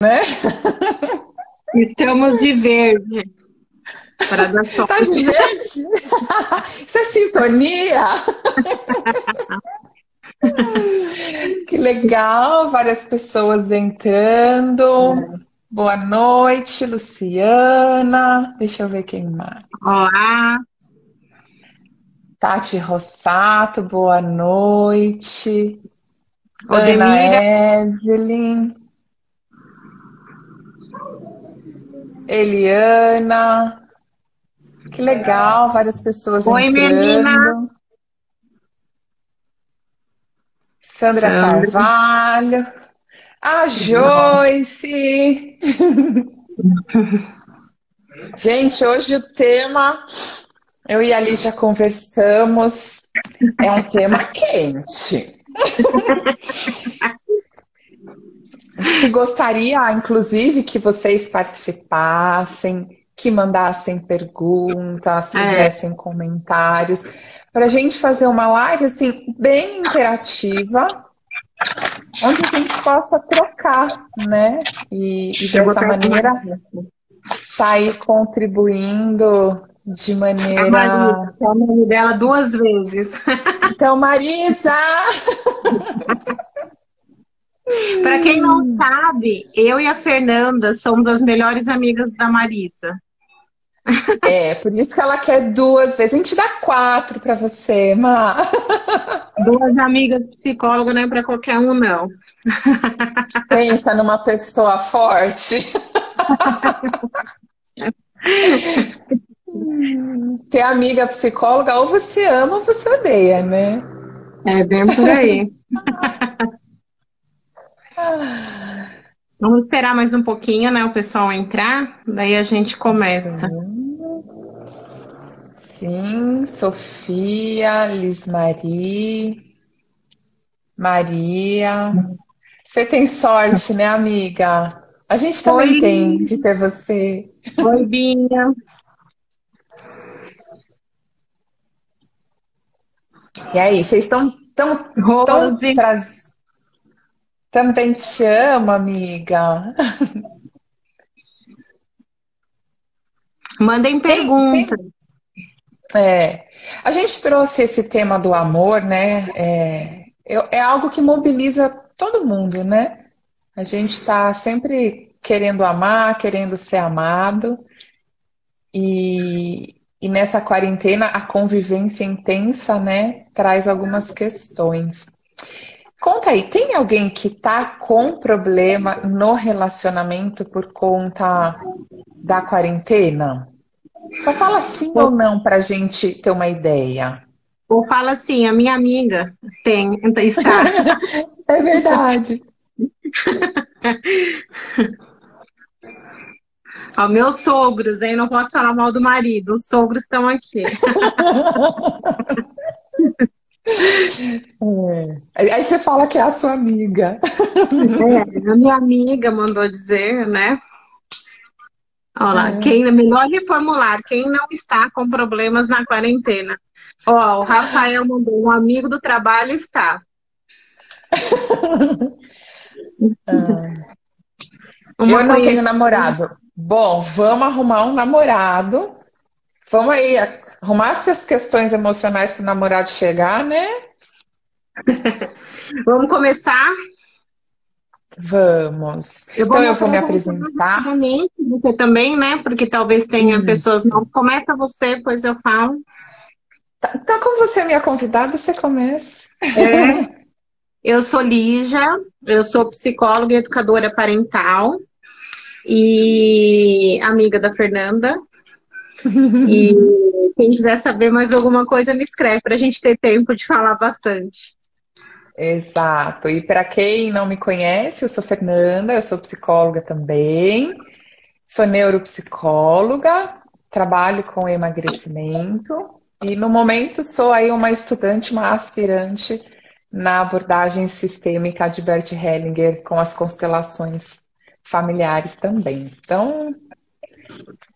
né? Estamos de verde para dar Tá sorte. de verde? Isso é sintonia? Que legal, várias pessoas entrando. Boa noite, Luciana. Deixa eu ver quem mais. Olá, Tati Rossato, boa noite. Ana Odemira. Evelyn, Eliana. Que legal, várias pessoas Oi, menina. entrando. Sandra Sandra. Carvalho. A Joyce. Gente, hoje o tema, eu e a Lígia conversamos, é um tema quente. Que gostaria, inclusive, que vocês participassem, que mandassem perguntas, É, fizessem comentários, para a gente fazer uma live assim, bem interativa, onde a gente possa trocar, né? E chegou dessa perto mais. maneira sair contribuindo de A maneira. Marisa, que é o nome dela duas vezes. Então, Marisa! Para quem não sabe, eu e a Fernanda somos as melhores amigas da Marisa. É, por isso que ela quer duas vezes. A gente dá quatro para você, Ma. Duas amigas psicólogas não é para qualquer um, não. Pensa numa pessoa forte. Ter amiga psicóloga, ou você ama ou você odeia, né? É bem por aí. Vamos esperar mais um pouquinho, né, o pessoal entrar, daí a gente começa. Sim, Sofia, Lismari, Maria. Você tem sorte, né, amiga? A gente também Oi, tem de ter você. oi, Binha, E aí, vocês estão tão Rose. também te amo, amiga. Mandem Tem, perguntas. é, a gente trouxe esse tema do amor, né? É algo que mobiliza todo mundo, né? A gente está sempre querendo amar, querendo ser amado, e nessa quarentena a convivência intensa, né, traz algumas questões. Conta aí, tem alguém que tá com problema no relacionamento por conta da quarentena? Só fala sim ou Ou, não para a gente ter uma ideia. ou fala assim, a minha amiga tem, está. É verdade. Ó, meus sogros, hein? Não posso falar mal do marido. Os sogros estão aqui. Aí você fala que é a sua amiga. É, a minha amiga mandou dizer, né? Olha lá, quem, melhor reformular, quem não está com problemas na quarentena. Ó, o Rafael mandou, um amigo do trabalho está. Eu Uma não tenho conhecida. namorado. Bom, vamos arrumar um namorado. Vamos aí arrumar essas questões emocionais para o namorado chegar, né? Vamos começar. Vamos. Eu vou Então me eu vou me apresentar apresentar. rapidamente, você também, né? Porque talvez tenha pessoas Isso. novas. Começa você, depois eu falo. Então, como você é minha convidada, você começa. É, eu sou Lígia, eu sou psicóloga e educadora parental e amiga da Fernanda. E quem quiser saber mais alguma coisa, me escreve para a gente ter tempo de falar bastante. Exato. E para quem não me conhece, eu sou Fernanda, eu sou psicóloga também, sou neuropsicóloga, trabalho com emagrecimento e no momento sou aí uma estudante, uma aspirante na abordagem sistêmica de Bert Hellinger com as constelações familiares também. Então,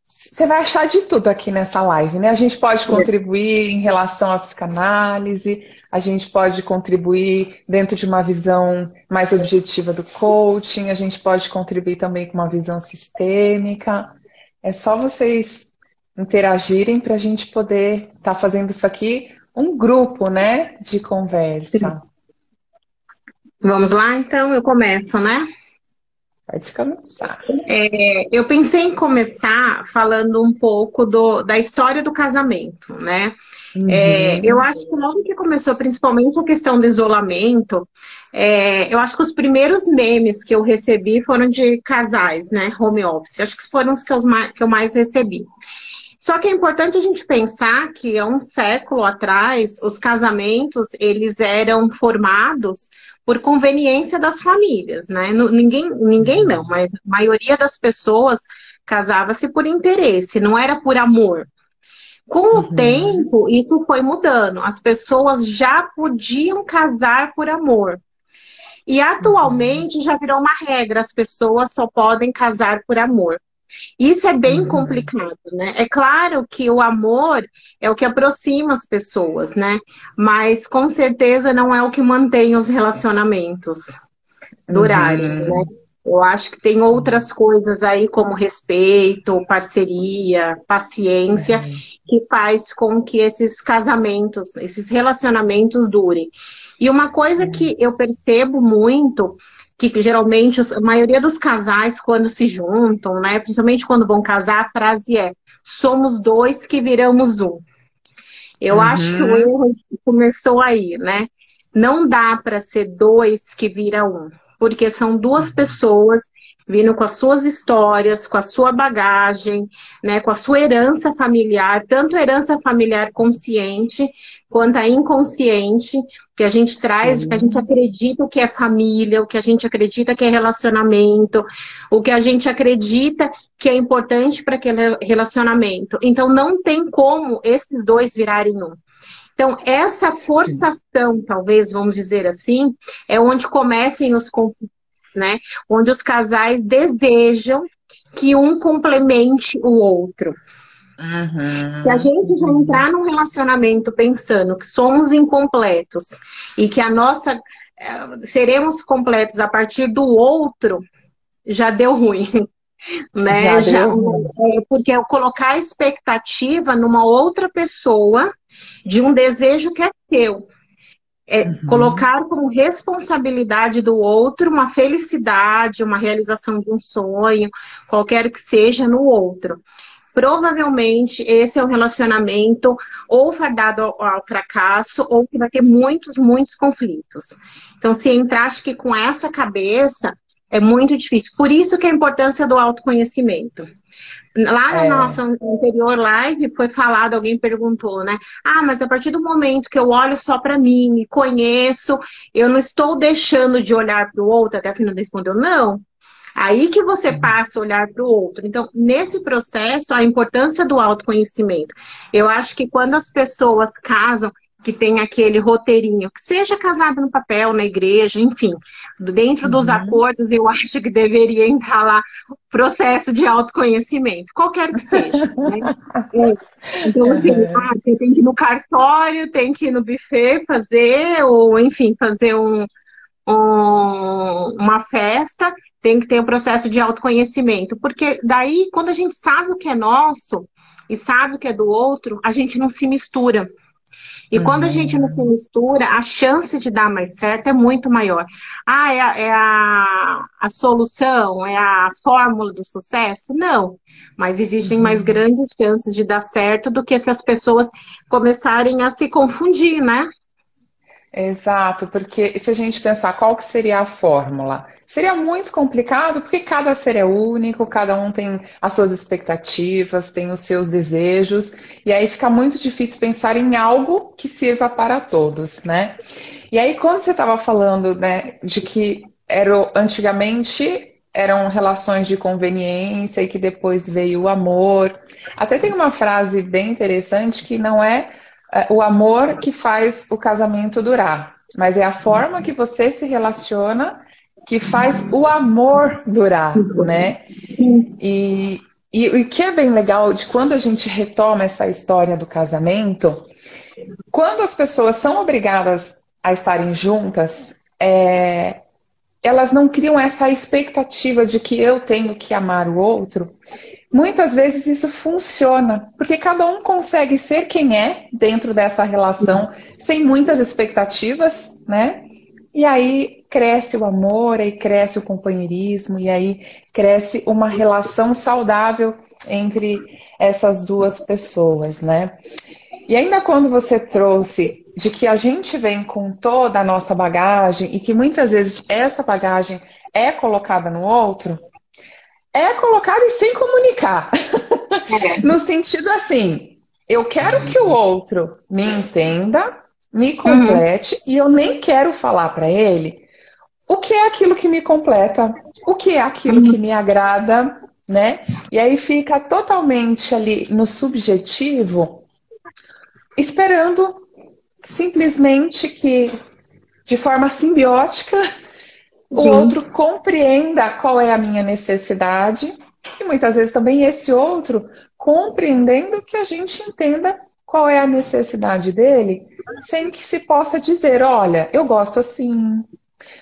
Você vai achar de tudo aqui nessa live, né? A gente pode contribuir em relação à psicanálise, a gente pode contribuir dentro de uma visão mais objetiva do coaching, a gente pode contribuir também com uma visão sistêmica. É só vocês interagirem para a gente poder estar fazendo isso aqui um grupo, né, de conversa. Vamos lá, então, eu começo, né? Pode começar. Eu pensei em começar falando um pouco da história do casamento, né? Eu acho que logo que começou, principalmente a questão do isolamento, eu acho que os primeiros memes que eu recebi foram de casais, né? Home office. Acho que foram os que eu mais recebi. Só que é importante a gente pensar que há um século atrás, os casamentos, eles eram formados por conveniência das famílias, né? Ninguém não, mas a maioria das pessoas casava-se por interesse, não era por amor. Com o tempo, isso foi mudando. As pessoas já podiam casar por amor. E atualmente já virou uma regra, as pessoas só podem casar por amor. Isso é bem complicado, né? É claro que o amor é o que aproxima as pessoas, né? Mas com certeza não é o que mantém os relacionamentos durarem, né? Eu acho que tem outras coisas aí, como respeito, parceria, paciência, que faz com que esses casamentos, esses relacionamentos durem. E uma coisa que eu percebo muito, que geralmente a maioria dos casais, quando se juntam, né, principalmente quando vão casar, a frase é: somos dois que viramos um. Eu acho que o erro começou aí, né? Não dá para ser dois que vira um, porque são duas pessoas vindo com as suas histórias, com a sua bagagem, né, com a sua herança familiar, tanto a herança familiar consciente quanto a inconsciente, que a gente traz, que a gente acredita que é família, o que a gente acredita que é relacionamento, o que a gente acredita que é importante para aquele relacionamento. Então, não tem como esses dois virarem um. Então, essa forçação, talvez, vamos dizer assim, é onde começam os conflitos, né? Onde os casais desejam que um complemente o outro. Se a gente já entrar num relacionamento pensando que somos incompletos e que seremos completos a partir do outro, já deu ruim. Né? Porque é colocar a expectativa numa outra pessoa de um desejo que é teu. Colocar como responsabilidade do outro uma felicidade, uma realização de um sonho, qualquer que seja, no outro. Provavelmente esse é um relacionamento ou fadado ao fracasso ou que vai ter muitos, muitos conflitos. Então, se entrar, acho que com essa cabeça, é muito difícil. Por isso que a importância do autoconhecimento. Lá na nossa anterior live foi falado, alguém perguntou, né? Ah, mas a partir do momento que eu olho só para mim, me conheço, eu não estou deixando de olhar para o outro, até a Fernanda respondeu, não. Aí que você passa a olhar para o outro. Então, nesse processo, a importância do autoconhecimento. Eu acho que quando as pessoas casam, que tem aquele roteirinho, que seja casado no papel, na igreja, enfim, dentro dos acordos, eu acho que deveria entrar lá o processo de autoconhecimento, qualquer que seja. Né? Então, assim, você tem que ir no cartório, tem que ir no buffet fazer, ou enfim, fazer uma festa, tem que ter um processo de autoconhecimento, porque daí, quando a gente sabe o que é nosso e sabe o que é do outro, a gente não se mistura. E quando a gente não se mistura, a chance de dar mais certo é muito maior. Ah, é a solução, é a fórmula do sucesso? Não. Mas existem mais grandes chances de dar certo do que se as pessoas começarem a se confundir, né? Exato, porque se a gente pensar qual que seria a fórmula, seria muito complicado porque cada ser é único, cada um tem as suas expectativas, tem os seus desejos, e aí fica muito difícil pensar em algo que sirva para todos, né? E aí quando você estava falando, né, de que antigamente eram relações de conveniência e que depois veio o amor, até tem uma frase bem interessante que não é o amor que faz o casamento durar, mas é a forma que você se relaciona que faz o amor durar, né? E o que é bem legal de quando a gente retoma essa história do casamento, quando as pessoas são obrigadas a estarem juntas, elas não criam essa expectativa de que eu tenho que amar o outro. Muitas vezes isso funciona, porque cada um consegue ser quem é dentro dessa relação, sem muitas expectativas, né? E aí cresce o amor, aí cresce o companheirismo, e aí cresce uma relação saudável entre essas duas pessoas, né? E ainda quando você trouxe de que a gente vem com toda a nossa bagagem e que muitas vezes essa bagagem é colocada no outro, é colocada e sem comunicar. No sentido assim, eu quero que o outro me entenda, me Uhum, complete e eu nem quero falar para ele o que é aquilo que me completa, o que é aquilo que uhum. me agrada, né? E aí fica totalmente ali no subjetivo, esperando simplesmente que, de forma simbiótica, o Sim. outro compreenda qual é a minha necessidade e muitas vezes também esse outro compreendendo que a gente entenda qual é a necessidade dele, sem que se possa dizer, olha, eu gosto assim,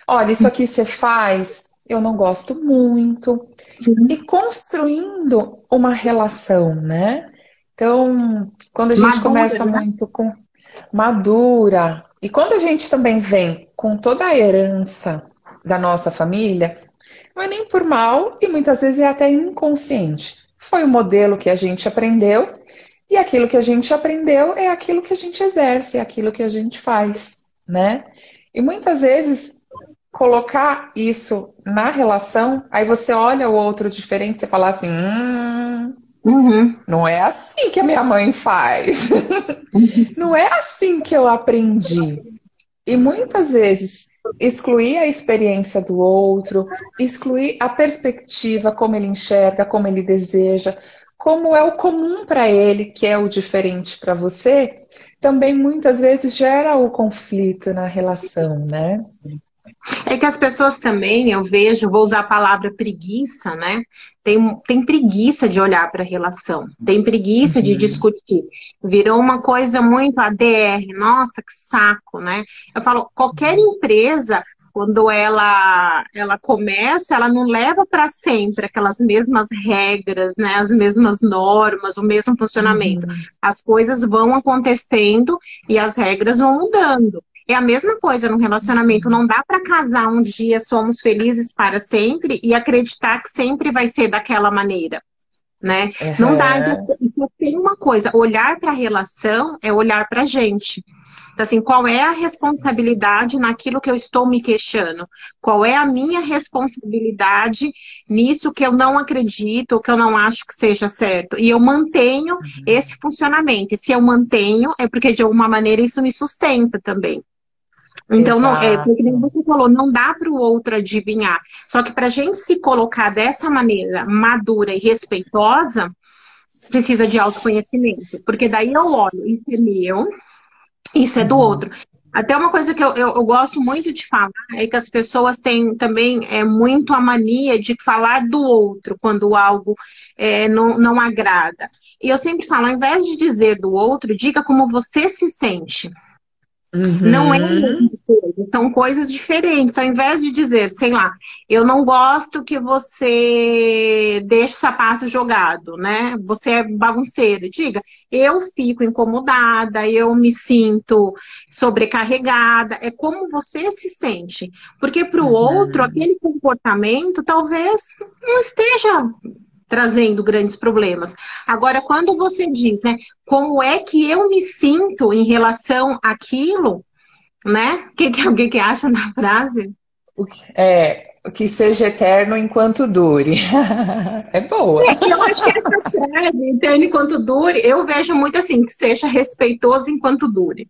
olha, isso aqui você faz, eu não gosto muito, e Sim. construindo uma relação, né? Então, quando a gente Madura, começa né? muito com madura, e quando a gente também vem com toda a herança da nossa família, não é nem por mal e muitas vezes é até inconsciente. Foi o modelo que a gente aprendeu, e aquilo que a gente aprendeu é aquilo que a gente exerce, é aquilo que a gente faz, né? E muitas vezes colocar isso na relação, aí você olha o outro diferente, você fala assim, Uhum. não é assim que a minha mãe faz, não é assim que eu aprendi. E muitas vezes excluir a experiência do outro, excluir a perspectiva, como ele enxerga, como ele deseja, como é o comum para ele, que é o diferente para você, também muitas vezes gera o conflito na relação, né? É que as pessoas também, eu vejo, vou usar a palavra preguiça, né? Tem preguiça de olhar para a relação, tem preguiça de Uhum. discutir. Virou uma coisa muito ADR, nossa, que saco, né? Eu falo, qualquer empresa, quando ela começa, ela não leva para sempre aquelas mesmas regras, né? As mesmas normas, o mesmo funcionamento. Uhum. As coisas vão acontecendo e as regras vão mudando. É a mesma coisa no relacionamento. Não dá para casar um dia, somos felizes para sempre e acreditar que sempre vai ser daquela maneira, né? Não dá. Então, Uhum. então tem uma coisa: olhar para a relação é olhar para a gente. Então, assim, qual é a responsabilidade naquilo que eu estou me queixando? Qual é a minha responsabilidade nisso que eu não acredito, que eu não acho que seja certo? E eu mantenho esse funcionamento. E se eu mantenho, é porque de alguma maneira isso me sustenta também. Então, não, foi que nem Exato. você falou, não dá para o outro adivinhar. Só que para a gente se colocar dessa maneira madura e respeitosa, precisa de autoconhecimento. Porque daí eu olho, isso é meu, isso é do Uhum. outro. Até uma coisa que eu gosto muito de falar é que as pessoas têm também muito a mania de falar do outro quando algo não agrada. E eu sempre falo, ao invés de dizer do outro, diga como você se sente. Não é a mesma Uhum. coisa, são coisas diferentes. Ao invés de dizer, sei lá, eu não gosto que você deixe o sapato jogado, né? Você é bagunceiro. Diga, eu fico incomodada, eu me sinto sobrecarregada. É como você se sente. Porque para o outro, Uhum. aquele comportamento talvez não esteja trazendo grandes problemas. Agora, quando você diz, né, como é que eu me sinto em relação àquilo, né? Que alguém que acha na frase? O que seja eterno enquanto dure. É boa. Eu acho que essa frase, eterno enquanto dure, eu vejo muito assim, que seja respeitoso enquanto dure.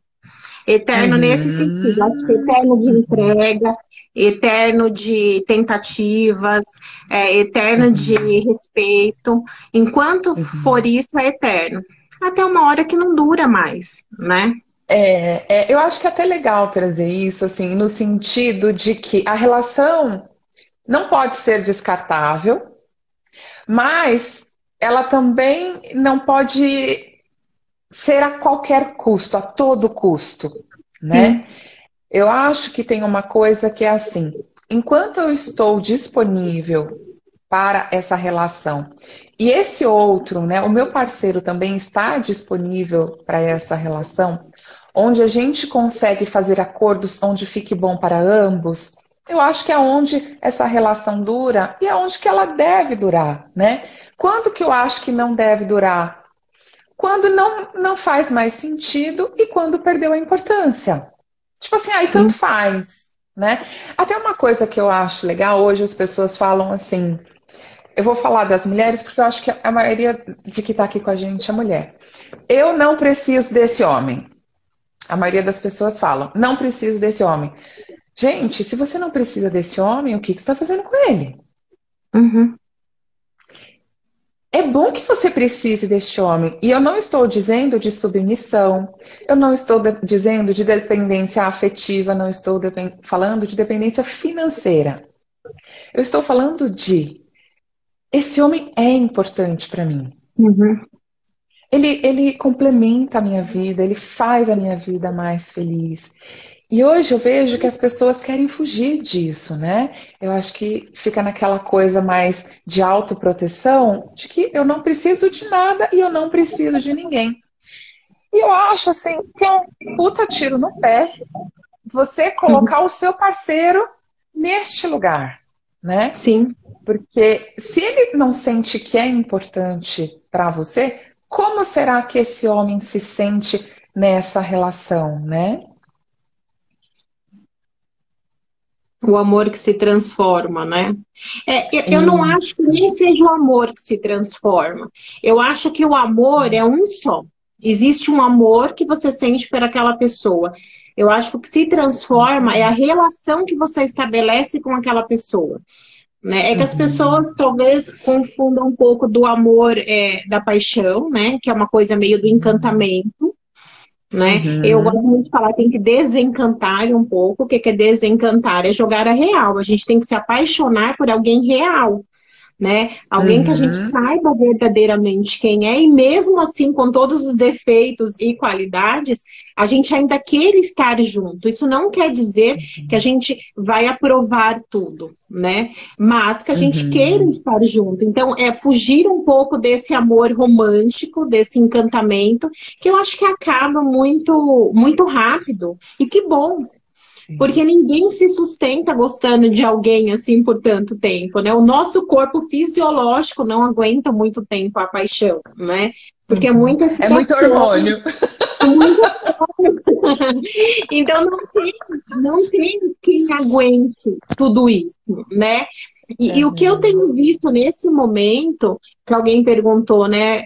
Eterno nesse sentido, acho que Uhum. eterno de Uhum. entrega, eterno de tentativas, eterno de Uhum. respeito. Enquanto for Uhum. isso, é eterno. Até uma hora que não dura mais, né? Eu acho que é até legal trazer isso, assim, no sentido de que a relação não pode ser descartável, mas ela também não pode ser a qualquer custo, a todo custo, Sim. né? Eu acho que tem uma coisa que é assim, enquanto eu estou disponível para essa relação e esse outro, né, o meu parceiro também está disponível para essa relação, onde a gente consegue fazer acordos onde fique bom para ambos, eu acho que é onde essa relação dura e é onde que ela deve durar, né? Quando que eu acho que não deve durar? Quando não faz mais sentido e quando perdeu a importância. Tipo assim, aí tanto Sim. faz, né? Até uma coisa que eu acho legal, hoje as pessoas falam assim, eu vou falar das mulheres porque eu acho que a maioria de que tá aqui com a gente é mulher. Eu não preciso desse homem. A maioria das pessoas falam, não preciso desse homem. Gente, se você não precisa desse homem, o que que você está fazendo com ele? Uhum. É bom que você precise deste homem. E eu não estou dizendo de submissão, eu não estou dizendo de dependência afetiva, não estou falando de dependência financeira. Eu estou falando de esse homem é importante para mim. Uhum. Ele complementa a minha vida, ele faz a minha vida mais feliz. E hoje eu vejo que as pessoas querem fugir disso, né? Eu acho que fica naquela coisa mais de autoproteção, de que eu não preciso de nada e eu não preciso de ninguém. E eu acho assim que é um puta tiro no pé você Uhum. colocar o seu parceiro neste lugar, né? Sim. Porque se ele não sente que é importante para você, como será que esse homem se sente nessa relação, né? O amor que se transforma, né? Eu não acho que Isso. nem seja o amor que se transforma. Eu acho que o amor é um só. Existe um amor que você sente por aquela pessoa. Eu acho que o que se transforma é a relação que você estabelece com aquela pessoa. Né? É que as Uhum. pessoas talvez confundam um pouco do amor da paixão, né? Que é uma coisa meio do encantamento, né? Eu gosto Uhum. muito de falar, tem que desencantar um pouco. O que é desencantar? É jogar a real. A gente tem que se apaixonar por alguém real, né? Alguém que a gente Uhum. saiba verdadeiramente quem é, e mesmo assim, com todos os defeitos e qualidades, a gente ainda queira estar junto. Isso não quer dizer que a gente vai aprovar tudo, né? Mas que a gente queira Uhum. estar junto. Então, é fugir um pouco desse amor romântico, desse encantamento, que eu acho que acaba muito, muito rápido. E que bom, Sim. porque ninguém se sustenta gostando de alguém assim por tanto tempo, né? O nosso corpo fisiológico não aguenta muito tempo a paixão, né? Porque é Uhum. muita É muito excitação, hormônio. é muita... Então não tem quem aguente tudo isso, né? E o que eu Uhum. tenho visto nesse momento, que alguém perguntou, né?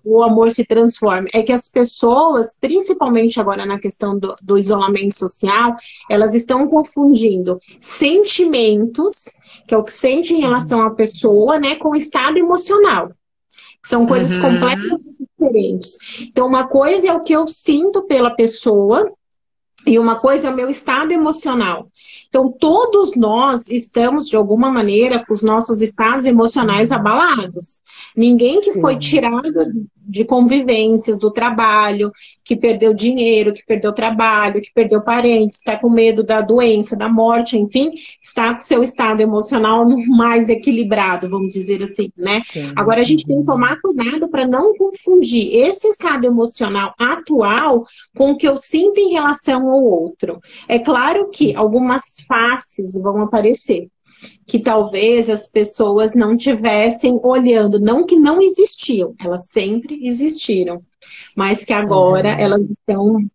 O amor se transforma, é que as pessoas, principalmente agora na questão do isolamento social, elas estão confundindo sentimentos, que é o que sente em relação à pessoa, né, com o estado emocional. São coisas Uhum. completamente diferentes. Então, uma coisa é o que eu sinto pela pessoa, e uma coisa é o meu estado emocional. Então, todos nós estamos, de alguma maneira, com os nossos estados emocionais Uhum. abalados. Ninguém que foi Sim. tirado de convivências, do trabalho, que perdeu dinheiro, que perdeu trabalho, que perdeu parentes, está com medo da doença, da morte, enfim, está com seu estado emocional mais equilibrado, vamos dizer assim, né? Sim. Agora, a gente tem que Uhum. tomar cuidado para não confundir esse estado emocional atual com o que eu sinto em relação ao outro. É claro que algumas faces vão aparecer, que talvez as pessoas não tivessem olhando, não que não existiam, elas sempre existiram, mas que agora Uhum. elas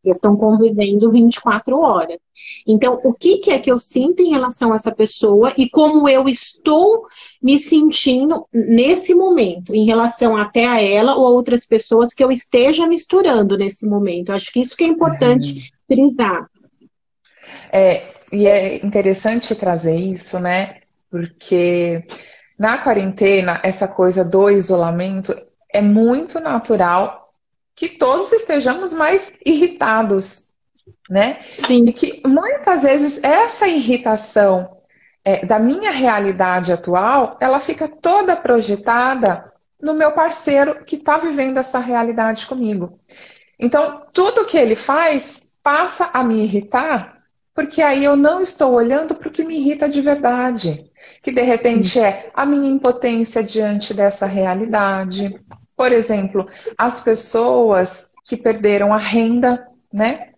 estão convivendo 24 horas. Então, o que é que eu sinto em relação a essa pessoa e como eu estou me sentindo nesse momento, em relação até a ela ou a outras pessoas que eu esteja misturando nesse momento. Eu acho que isso que é importante Uhum. frisar. E é interessante trazer isso, né? Porque na quarentena, essa coisa do isolamento é muito natural que todos estejamos mais irritados, né? E Sim. que muitas vezes essa irritação da minha realidade atual, ela fica toda projetada no meu parceiro que está vivendo essa realidade comigo. Então, tudo que ele faz passa a me irritar, porque aí eu não estou olhando para o que me irrita de verdade, que de repente é a minha impotência diante dessa realidade. Por exemplo, as pessoas que perderam a renda, né?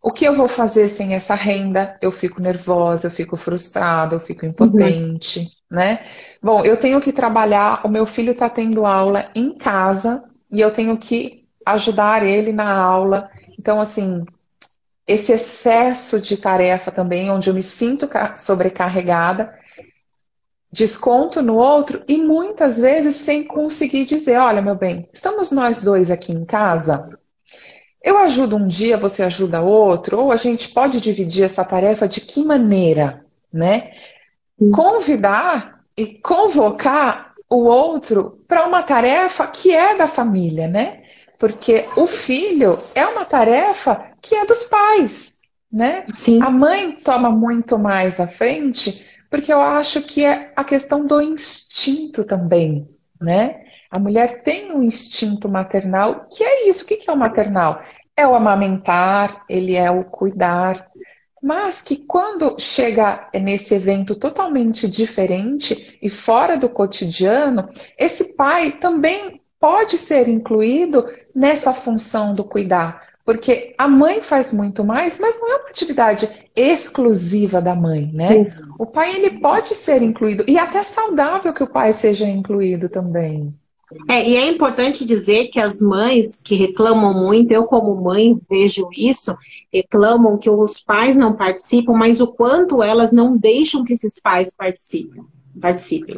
O que eu vou fazer sem essa renda? Eu fico nervosa, eu fico frustrada, eu fico Uhum. impotente, né? Bom, eu tenho que trabalhar, o meu filho está tendo aula em casa e eu tenho que ajudar ele na aula. Então, assim, esse excesso de tarefa também, onde eu me sinto sobrecarregada, desconto no outro e muitas vezes sem conseguir dizer: olha, meu bem, estamos nós dois aqui em casa. Eu ajudo um dia, você ajuda outro, ou a gente pode dividir essa tarefa de que maneira, né? Convidar e convocar o outro para uma tarefa que é da família, né? Porque o filho é uma tarefa que é dos pais, né? Sim. A mãe toma muito mais à frente, porque eu acho que é a questão do instinto também, né? A mulher tem um instinto maternal, que é isso. O que é o maternal? É o amamentar, ele é o cuidar, mas que quando chega nesse evento totalmente diferente e fora do cotidiano, esse pai também pode ser incluído nessa função do cuidar, porque a mãe faz muito mais, mas não é uma atividade exclusiva da mãe, né? O pai ele pode ser incluído e até saudável que o pai seja incluído também. E é importante dizer que as mães que reclamam muito, eu como mãe vejo isso, reclamam que os pais não participam, mas o quanto elas não deixam que esses pais participem,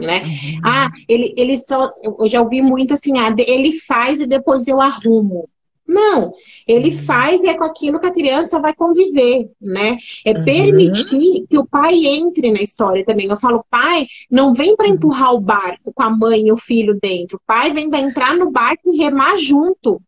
né? Ah, ele só, eu já ouvi muito assim, ele faz e depois eu arrumo. Não, ele faz e é com aquilo que a criança vai conviver, né? É Uhum. permitir que o pai entre na história também. Eu falo, pai, não vem para empurrar o barco com a mãe e o filho dentro. O pai vem para entrar no barco e remar junto,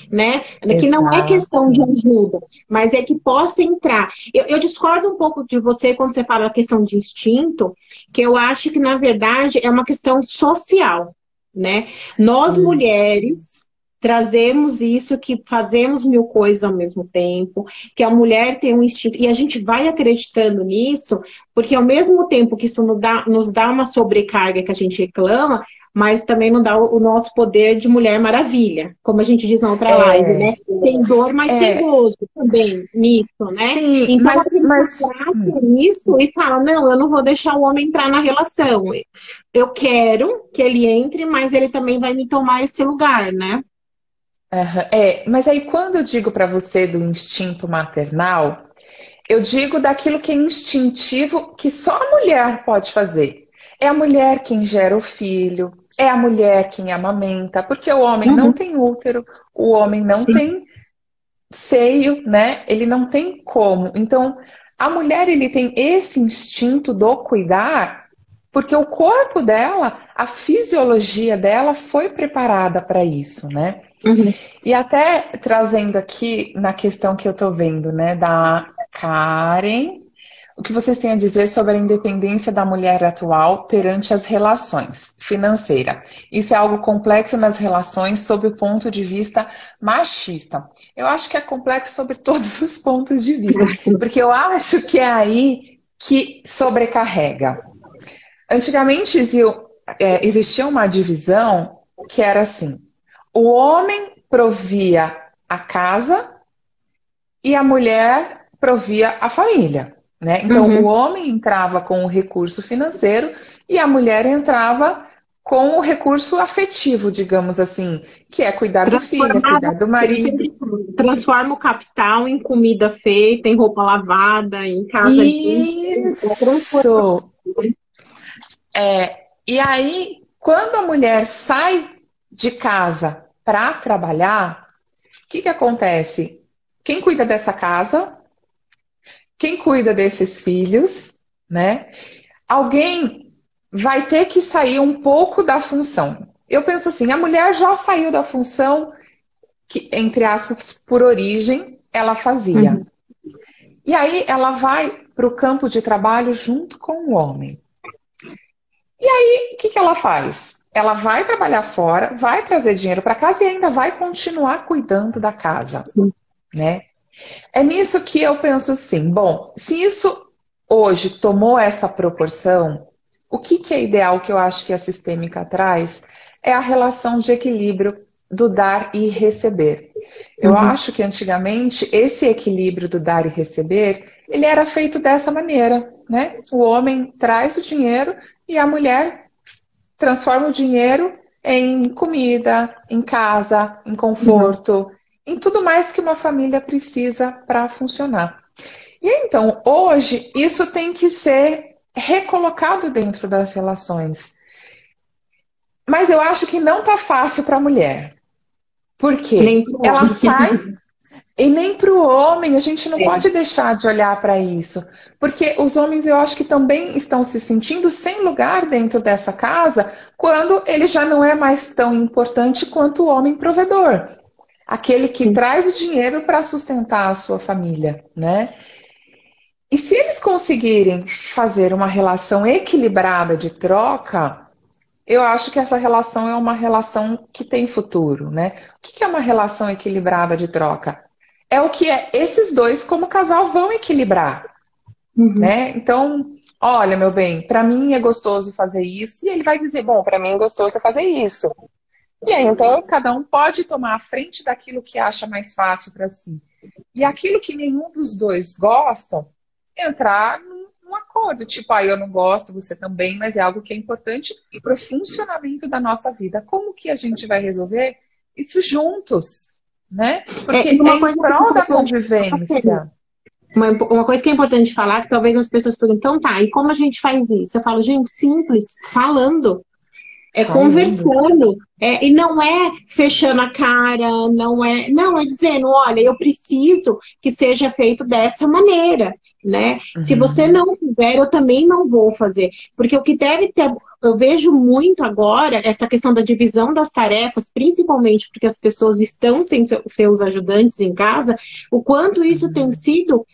né? Que não é questão de Exato. ajuda, mas é que possa entrar. Eu discordo um pouco de você quando você fala a questão de instinto, que eu acho que, na verdade, é uma questão social, né? Nós, mulheres, trazemos isso, que fazemos mil coisas ao mesmo tempo, que a mulher tem um instinto, e a gente vai acreditando nisso, porque ao mesmo tempo que isso nos dá uma sobrecarga que a gente reclama, mas também não dá o nosso poder de Mulher Maravilha, como a gente diz na outra live, É, né? Tem dor, mas tem é, gozo também nisso, né? sim, Então a gente mas trata isso e fala, não, eu não vou deixar o homem entrar na relação. Eu quero que ele entre, mas ele também vai me tomar esse lugar, né? mas aí quando eu digo para você do instinto maternal, eu digo daquilo que é instintivo, que só a mulher pode fazer. É a mulher quem gera o filho, é a mulher quem amamenta, porque o homem não Uhum, tem útero, o homem não sim. tem seio, né? Ele não tem como. Então, a mulher ele tem esse instinto do cuidar, porque o corpo dela, a fisiologia dela foi preparada para isso, né? Uhum. E até trazendo aqui na questão que eu tô vendo, né, da Karen, o que vocês têm a dizer sobre a independência da mulher atual perante as relações financeira? Isso é algo complexo nas relações sob o ponto de vista machista. Eu acho que é complexo sobre todos os pontos de vista, porque eu acho que é aí que sobrecarrega. Antigamente existia uma divisão que era assim: o homem provia a casa e a mulher provia a família, né? Então, o Uhum. homem entrava com o recurso financeiro e a mulher entrava com o recurso afetivo, digamos assim, que é cuidar do filho, é Transformava, cuidar do eu marido. sempre falo, transforma o capital em comida feita, em roupa lavada, em casa limpa. É transformação. Isso! E aí, quando a mulher sai de casa para trabalhar, o que acontece? Quem cuida dessa casa? Quem cuida desses filhos, né? Alguém vai ter que sair um pouco da função. Eu penso assim, a mulher já saiu da função que, entre aspas, por origem, ela fazia. Uhum. E aí ela vai para o campo de trabalho junto com o homem. E o que ela faz? ela vai trabalhar fora, vai trazer dinheiro para casa e ainda vai continuar cuidando da casa, né? É nisso que eu penso assim, bom, se isso hoje tomou essa proporção, o que é ideal que eu acho que a sistêmica traz é a relação de equilíbrio do dar e receber. Eu acho que antigamente esse equilíbrio do dar e receber, ele era feito dessa maneira, né? O homem traz o dinheiro e a mulher transforma o dinheiro em comida, em casa, em conforto, em tudo mais que uma família precisa para funcionar. E então, hoje, isso tem que ser recolocado dentro das relações. Mas eu acho que não tá fácil para a mulher. Por Nem quê? pro Ela homem. sai e nem para o homem, a gente não pode deixar de olhar para isso. Porque os homens, eu acho que também estão se sentindo sem lugar dentro dessa casa quando ele já não é mais tão importante quanto o homem provedor. Aquele que traz o dinheiro para sustentar a sua família, né? E se eles conseguirem fazer uma relação equilibrada de troca, eu acho que essa relação é uma relação que tem futuro, né? O que é uma relação equilibrada de troca? É o que esses dois, como casal, vão equilibrar, né? Então, olha, meu bem, para mim é gostoso fazer isso, e ele vai dizer, bom, para mim é gostoso fazer isso. E aí, então, cada um pode tomar a frente daquilo que acha mais fácil para si. E aquilo que nenhum dos dois gostam, entrar num acordo. Tipo, eu não gosto, você também, mas é algo que é importante para o funcionamento da nossa vida. Como que a gente vai resolver isso juntos, né? Porque E uma em coisa prol da importante, convivência. uma coisa que é importante falar, que talvez as pessoas perguntam, então tá, e como a gente faz isso? Eu falo, gente, simples, falando. Falando. Conversando, e não é fechando a cara, não é dizendo, olha, eu preciso que seja feito dessa maneira, né? Se você não fizer, eu também não vou fazer, porque o que deve ter, eu vejo muito agora essa questão da divisão das tarefas, principalmente porque as pessoas estão sem seus ajudantes em casa, o quanto isso tem sido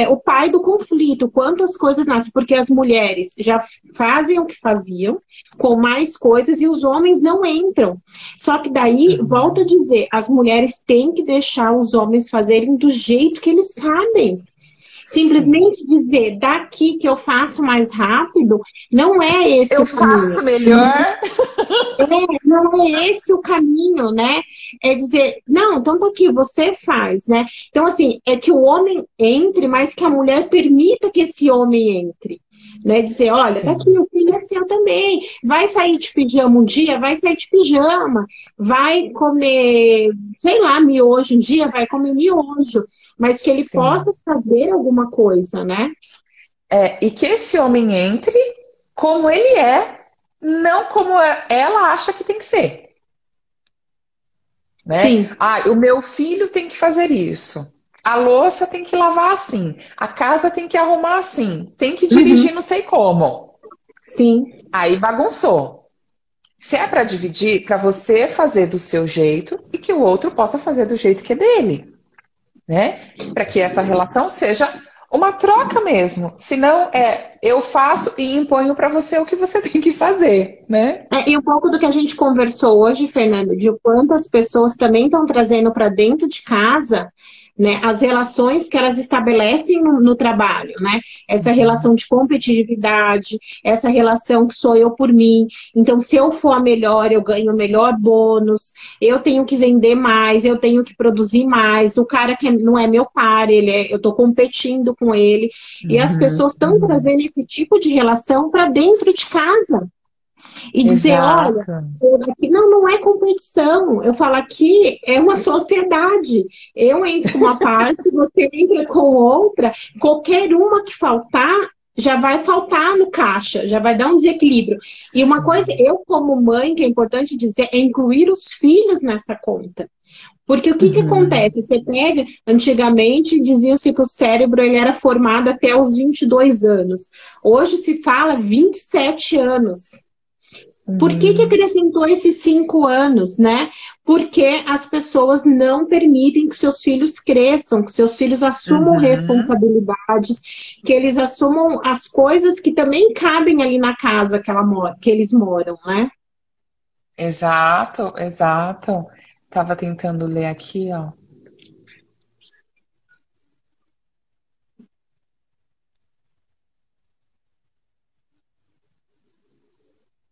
o pai do conflito, quantas coisas nascem, porque as mulheres já fazem o que faziam, com mais coisas, e os homens não entram. Só que daí, volto a dizer, as mulheres têm que deixar os homens fazerem do jeito que eles sabem. Simplesmente dizer, daqui que eu faço mais rápido, não é esse eu o caminho. faço melhor. Não é esse o caminho, né? É dizer, não, então tá aqui, você faz, né? Então, assim, é que o homem entre, mas que a mulher permita que esse homem entre. Né? Dizer, olha, tá aqui, o filho é seu também. Vai sair de pijama um dia, vai sair de pijama. Vai comer, sei lá, miojo um dia, vai comer miojo. Mas que ele possa fazer alguma coisa, né? E que esse homem entre como ele é, não como ela acha que tem que ser. Né? Sim. O meu filho tem que fazer isso. A louça tem que lavar assim. A casa tem que arrumar assim. Tem que dirigir não sei como. Sim. Aí bagunçou. Se é para dividir, para você fazer do seu jeito e que o outro possa fazer do jeito que é dele. Né? Para que essa relação seja uma troca mesmo. Senão eu faço e imponho para você o que você tem que fazer, né? E um pouco do que a gente conversou hoje, Fernanda, de quantas pessoas também estão trazendo para dentro de casa, né, as relações que elas estabelecem no trabalho, né? Essa relação de competitividade, essa relação que sou eu por mim. Então, se eu for a melhor, eu ganho o melhor bônus, eu tenho que vender mais, eu tenho que produzir mais. O cara que não é meu par, eu estou competindo com ele. E as pessoas estão trazendo esse tipo de relação para dentro de casa. E dizer, Exato. olha, não é competição. Eu falo, aqui é uma sociedade. Eu entro com uma parte, você entra com outra. Qualquer uma que faltar, já vai faltar no caixa, já vai dar um desequilíbrio. E uma coisa, eu como mãe, que é importante dizer, é incluir os filhos nessa conta. Porque o que acontece? Você pega, antigamente diziam-se que o cérebro ele era formado até os 22 anos. Hoje se fala 27 anos. Por que acrescentou esses 5 anos, né? Porque as pessoas não permitem que seus filhos cresçam, que seus filhos assumam responsabilidades, que eles assumam as coisas que também cabem ali na casa que eles moram, né? Exato, exato. Tava tentando ler aqui, ó.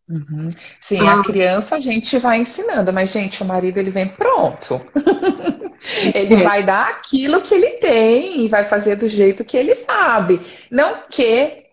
Uhum. Sim, a Ah, criança a gente vai ensinando, mas, gente, o marido ele vem pronto. Ele é. vai dar aquilo que ele tem e vai fazer do jeito que ele sabe. Não que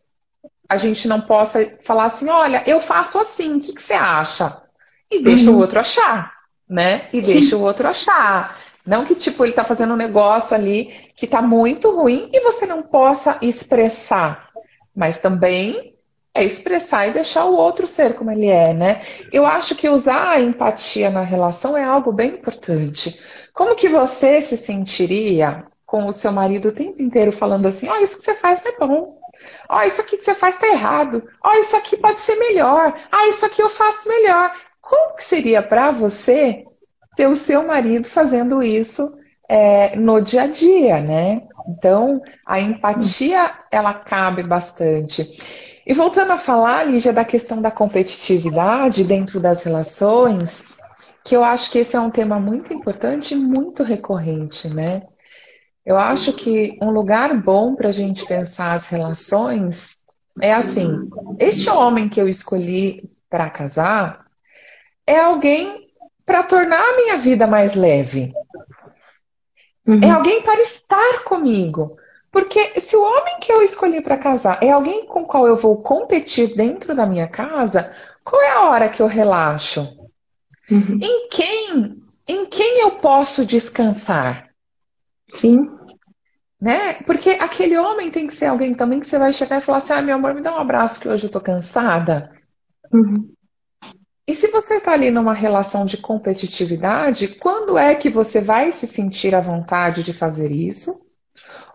a gente não possa falar assim, olha, eu faço assim, o que que você acha? E deixa o Uhum. outro achar, né? E deixa Sim, o outro achar. Não que, tipo, ele tá fazendo um negócio ali que tá muito ruim e você não possa expressar. Mas também é expressar e deixar o outro ser como ele é, né? Eu acho que usar a empatia na relação é algo bem importante. Como que você se sentiria com o seu marido o tempo inteiro falando assim, ó, isso que você faz não é bom. Ó, isso aqui que você faz tá errado. Ó, isso aqui pode ser melhor. Ah, isso aqui eu faço melhor. Como que seria para você ter o seu marido fazendo isso no dia a dia, né? Então, a empatia, ela cabe bastante. E voltando a falar, Lígia, da questão da competitividade dentro das relações, que eu acho que esse é um tema muito importante e muito recorrente, né? Eu acho que um lugar bom para a gente pensar as relações é assim: este homem que eu escolhi para casar é alguém para tornar a minha vida mais leve, é uhum. alguém para estar comigo. Porque se o homem que eu escolhi para casar é alguém com o qual eu vou competir dentro da minha casa, qual é a hora que eu relaxo? Uhum. Em quem, em quem eu posso descansar? Sim. Né? Porque aquele homem tem que ser alguém também que você vai chegar e falar assim: ah, meu amor, me dá um abraço que hoje eu tô cansada. Uhum. E se você tá ali numa relação de competitividade, quando é que você vai se sentir à vontade de fazer isso?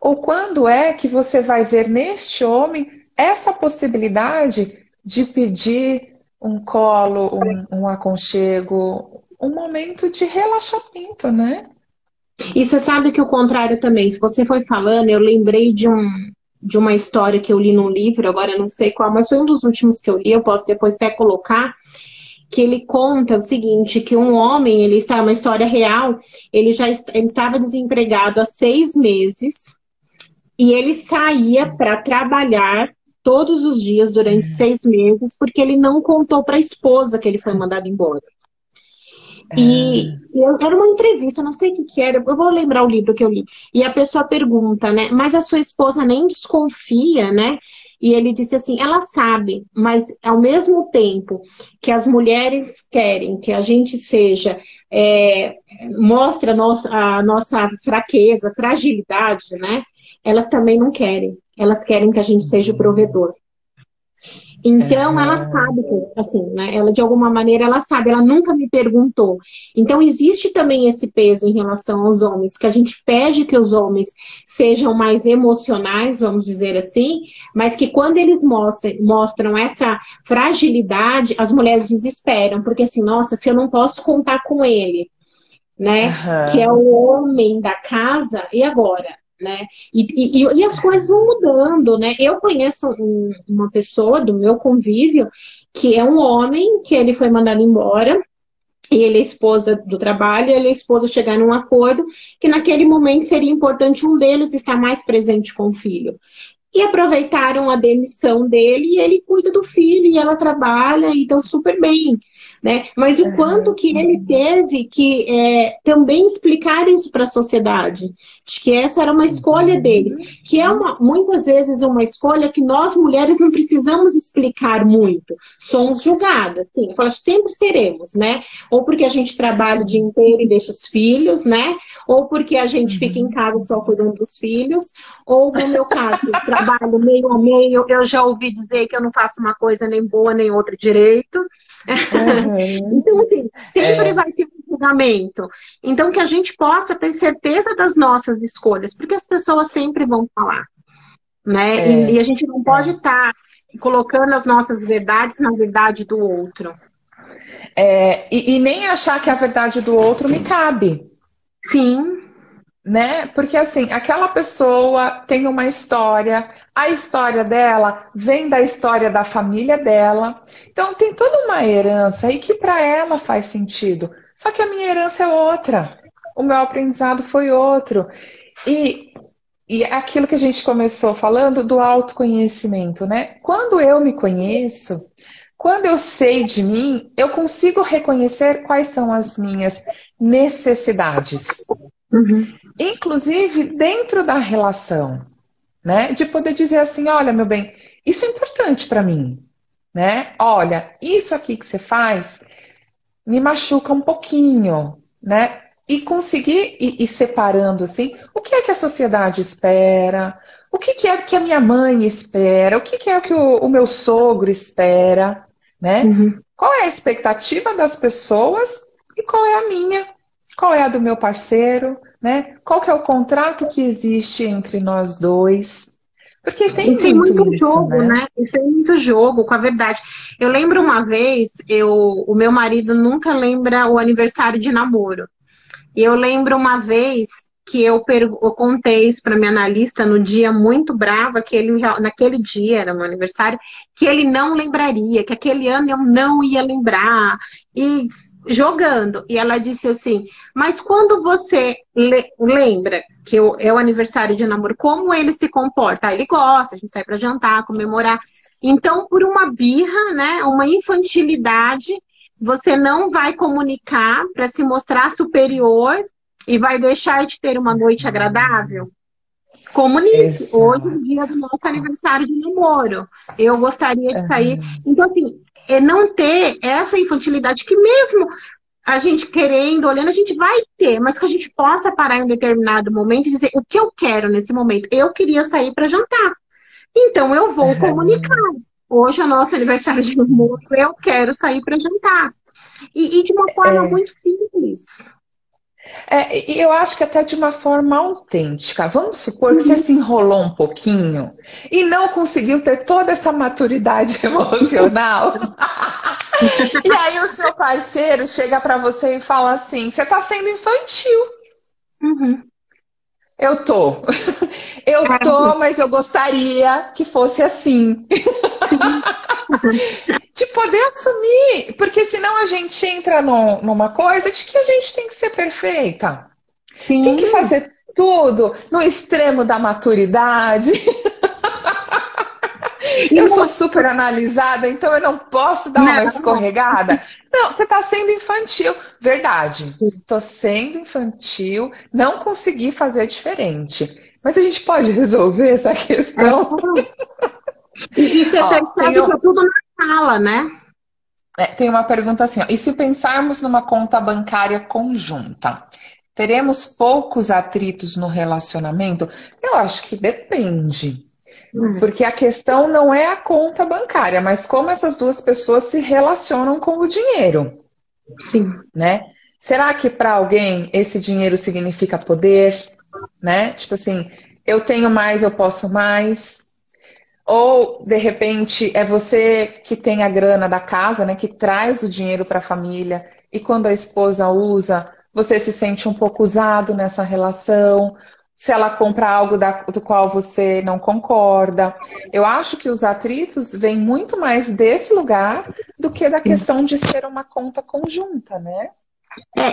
Ou quando é que você vai ver neste homem essa possibilidade de pedir um colo, um aconchego, um momento de relaxamento, né? E você sabe que o contrário também, se você foi falando, eu lembrei de uma história que eu li num livro, agora eu não sei qual, mas foi um dos últimos que eu li, eu posso depois até colocar, que ele conta o seguinte, que um homem, ele está, uma história real, ele estava desempregado há 6 meses e ele saía para trabalhar todos os dias durante 6 meses, porque ele não contou para a esposa que ele foi mandado embora. Era uma entrevista, não sei o que que era, eu vou lembrar o livro que eu li. E a pessoa pergunta, né? Mas a sua esposa nem desconfia, né? E ele disse assim: ela sabe, mas ao mesmo tempo que as mulheres querem que a gente seja, mostre a nossa fraqueza, fragilidade, né? Elas também não querem. Elas querem que a gente seja o provedor. Então, ela sabe que, assim, né? Ela, de alguma maneira, ela sabe, ela nunca me perguntou. Então, existe também esse peso em relação aos homens, que a gente pede que os homens sejam mais emocionais, vamos dizer assim, mas que quando eles mostram essa fragilidade, as mulheres desesperam, porque assim, nossa, se eu não posso contar com ele, né? Que é Aham. o homem da casa, e agora? Né? E as coisas vão mudando, né? Eu conheço uma pessoa do meu convívio que é um homem que ele foi mandado embora e ele é esposa do trabalho, e ele é esposa chegar num acordo que naquele momento seria importante um deles estar mais presente com o filho. E aproveitaram a demissão dele e ele cuida do filho e ela trabalha e estão super bem, né? Mas o quanto Aham. que ele teve que também explicar isso para a sociedade, de que essa era uma escolha deles, Uhum. que é muitas vezes uma escolha que nós mulheres não precisamos explicar muito, somos julgadas, sim, eu falo, sempre seremos, né? Ou porque a gente trabalha o dia inteiro e deixa os filhos, né? Ou porque a gente fica em Uhum. casa só cuidando dos filhos, ou no meu caso, eu trabalho meio a meio, eu já ouvi dizer que eu não faço uma coisa nem boa nem outra direito. Aham. Então, assim, sempre É, vai ter um julgamento. Então, que a gente possa ter certeza das nossas escolhas, porque as pessoas sempre vão falar, né? E a é, gente não pode é. estar colocando as nossas verdades na verdade do outro. E nem achar que a verdade do outro me cabe, Sim, né? Porque assim, aquela pessoa tem uma história, a história dela vem da história da família dela. Então tem toda uma herança aí que para ela faz sentido. Só que a minha herança é outra. O meu aprendizado foi outro. E, e aquilo que a gente começou falando do autoconhecimento, né? Quando eu me conheço, quando eu sei de mim, eu consigo reconhecer quais são as minhas necessidades. Uhum. Inclusive dentro da relação, né? De poder dizer assim, olha, meu bem, isso é importante para mim, né? Olha, isso aqui que você faz me machuca um pouquinho, né? E conseguir ir separando assim, o que é que a sociedade espera, o que é que a minha mãe espera, o que é que o meu sogro espera, né? Uhum. Qual é a expectativa das pessoas e qual é a minha? Qual é a do meu parceiro, né? Qual que é o contrato que existe entre nós dois? Porque tem E sem muito muito isso, jogo, né? né? E sem muito jogo com a verdade. Eu lembro uma vez, o meu marido nunca lembra o aniversário de namoro. E eu lembro uma vez que eu contei isso para minha analista no dia muito brava, que ele, naquele dia, era meu aniversário, que ele não lembraria, que aquele ano eu não ia lembrar. E jogando. E ela disse assim, mas quando você lembra que é o aniversário de namoro, como ele se comporta? Ah, ele gosta, a gente sai para jantar, comemorar. Então, por uma birra, né, uma infantilidade, você não vai comunicar para se mostrar superior e vai deixar de ter uma noite agradável? Comunique. Hoje é o Exato. dia do nosso aniversário de namoro. Eu gostaria de sair. Aham. Então, assim, é não ter essa infantilidade que mesmo a gente querendo, olhando, a gente vai ter, mas que a gente possa parar em um determinado momento e dizer o que eu quero nesse momento. Eu queria sair para jantar. Então, eu vou comunicar. Aham. Hoje é o nosso aniversário de namoro, eu quero sair para jantar. E de uma forma É. muito simples. E eu acho que até de uma forma autêntica. Vamos supor que você se enrolou um pouquinho e não conseguiu ter toda essa maturidade emocional. E aí o seu parceiro chega para você e fala assim: você está sendo infantil. Uhum. Eu tô. Eu tô, mas eu gostaria que fosse assim. Sim. De poder assumir, porque senão a gente entra numa coisa de que a gente tem que ser perfeita. Tem que Sim. fazer tudo no extremo da maturidade. E Eu não, sou super analisada, então eu não posso dar uma não. escorregada. Não, você está sendo infantil. Verdade. Estou sendo infantil, não consegui fazer diferente. Mas a gente pode resolver essa questão? E você Ó, percebe que é tudo na sala, né? tem uma pergunta assim, ó, e se pensarmos numa conta bancária conjunta, teremos poucos atritos no relacionamento? Eu acho que depende. Porque a questão não é a conta bancária, mas como essas duas pessoas se relacionam com o dinheiro, Sim. né? Será que para alguém esse dinheiro significa poder, né? Tipo assim, eu tenho mais, eu posso mais. Ou, de repente, é você que tem a grana da casa, né? Que traz o dinheiro para a família, e quando a esposa usa, você se sente um pouco usado nessa relação. Se ela compra algo do qual você não concorda. Eu acho que os atritos vêm muito mais desse lugar do que da questão de ser uma conta conjunta, né?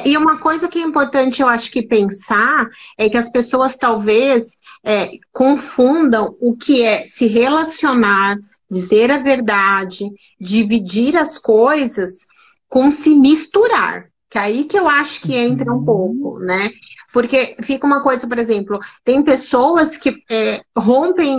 E uma coisa que é importante, eu acho que pensar, é que as pessoas talvez confundam o que é se relacionar, dizer a verdade, dividir as coisas com se misturar. Que é aí que eu acho que entra um pouco, né? Porque fica uma coisa, por exemplo, tem pessoas que rompem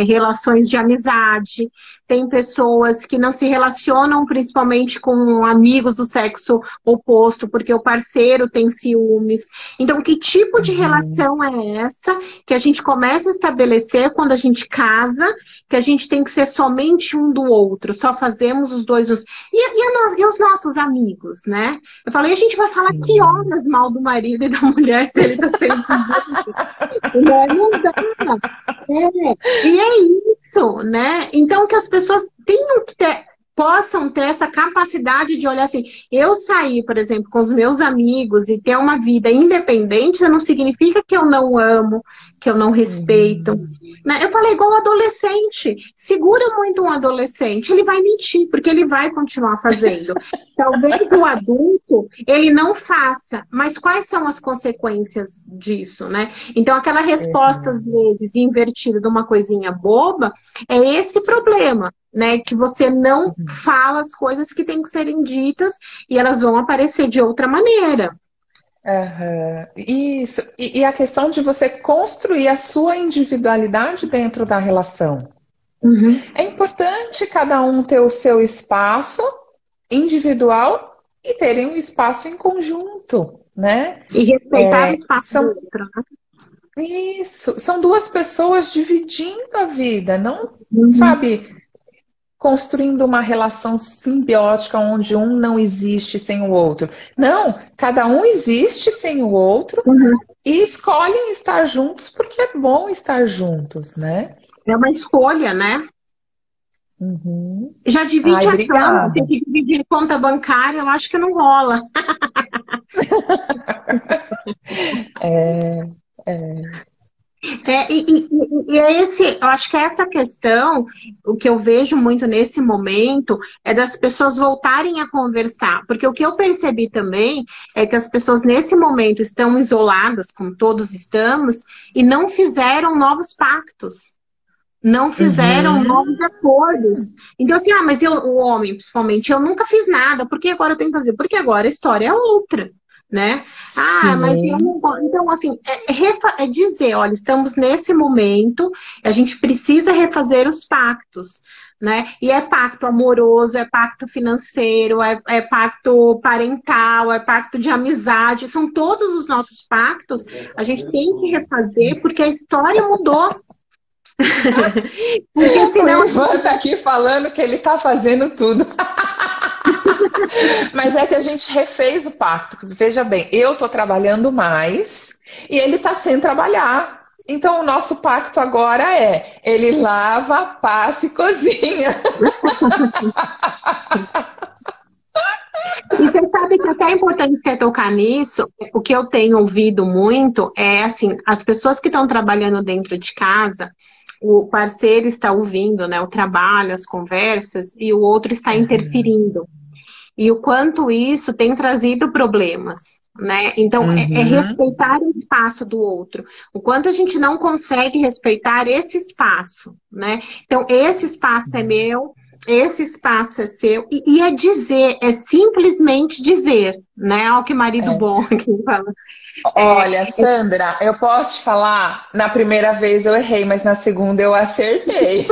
relações de amizade, tem pessoas que não se relacionam principalmente com amigos do sexo oposto, porque o parceiro tem ciúmes. Então, que tipo de relação é essa que a gente começa a estabelecer quando a gente casa, que a gente tem que ser somente um do outro, só fazemos os dois juntos. E os nossos amigos, né? Eu falei, a gente vai falar que horas mal do marido e da mulher se ele está sendo não dá. E é isso, né? Então, que as pessoas tenham que ter possam ter essa capacidade de olhar assim, eu sair, por exemplo, com os meus amigos e ter uma vida independente, não significa que eu não amo, que eu não respeito. Né? Eu falei igual um adolescente. Segura muito um adolescente, ele vai mentir, porque ele vai continuar fazendo. Talvez o adulto, ele não faça, mas quais são as consequências disso, né? Então, aquela resposta, às vezes, invertida de uma coisinha boba, é esse problema, né? Que você não fala as coisas que têm que serem ditas e elas vão aparecer de outra maneira. Isso. E a questão de você construir a sua individualidade dentro da relação. Uhum. É importante cada um ter o seu espaço individual e terem um espaço em conjunto, né? E respeitar o espaço do São outro, né? isso, são duas pessoas dividindo a vida, não, Uhum. sabe, construindo uma relação simbiótica onde um não existe sem o outro. Não, cada um existe sem o outro Uhum. e escolhem estar juntos porque é bom estar juntos, né? É uma escolha, né? Uhum. Já Ai, divide a cama, obrigada. tem que dividir conta bancária, eu acho que não rola. É, E é esse, eu acho que é essa questão, o que eu vejo muito nesse momento, é das pessoas voltarem a conversar. Porque o que eu percebi também é que as pessoas nesse momento estão isoladas, como todos estamos, e não fizeram novos pactos. Não fizeram uhum, novos acordos. Então, assim, mas o homem, principalmente, eu nunca fiz nada. Por que agora eu tenho que fazer? Porque agora a história é outra, né? Ah, mas eu sim, não gosto. Então, assim, é dizer, olha, estamos nesse momento, a gente precisa refazer os pactos, né? E é pacto amoroso, é pacto financeiro, é pacto parental, é pacto de amizade, são todos os nossos pactos, a gente tem que refazer porque a história mudou. Porque o senão. Ivan tá aqui falando que ele tá fazendo tudo. Mas é que a gente refez o pacto. Veja bem, eu tô trabalhando mais e ele tá sem trabalhar. Então o nosso pacto agora é: ele lava, passa e cozinha. E você sabe que até é importante você tocar nisso. O que eu tenho ouvido muito é assim, as pessoas que estão trabalhando dentro de casa, o parceiro está ouvindo, né, o trabalho, as conversas, e o outro está interferindo. E o quanto isso tem trazido problemas, né? Então, é Uhum, respeitar o espaço do outro. O quanto a gente não consegue respeitar esse espaço, né? Então, esse espaço é meu, esse espaço é seu. E é dizer, é simplesmente dizer, né? Olha que marido é. bom aqui fala. É, Olha, Sandra, eu posso te falar, na primeira vez eu errei, mas na segunda eu acertei.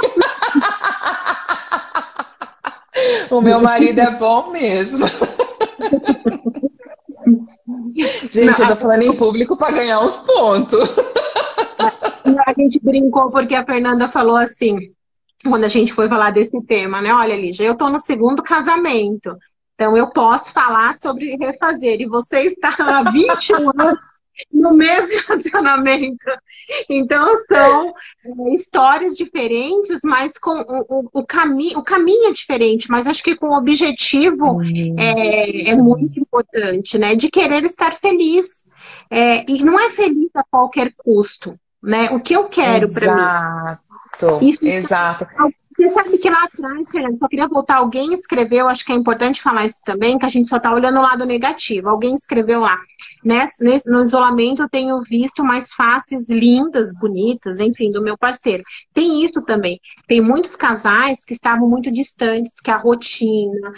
O meu marido é bom mesmo. não, Gente, eu tô falando em público para ganhar uns pontos. a gente brincou porque a Fernanda falou assim, quando a gente foi falar desse tema, né? Olha, Lígia, eu tô no segundo casamento, então eu posso falar sobre refazer, e você está há 21 anos no mesmo relacionamento. Então são histórias diferentes, mas com o caminho é diferente, mas acho que com o objetivo é Isso. muito importante, né? De querer estar feliz. E não é feliz a qualquer custo, né? O que eu quero para mim. Exato, Isso. exato. Você sabe que lá atrás, Fernanda, só queria voltar, alguém escreveu, acho que é importante falar isso também, que a gente só está olhando o lado negativo. Alguém escreveu lá, né? No isolamento eu tenho visto mais faces lindas, bonitas, enfim, do meu parceiro. Tem isso também. Tem muitos casais que estavam muito distantes, que a rotina,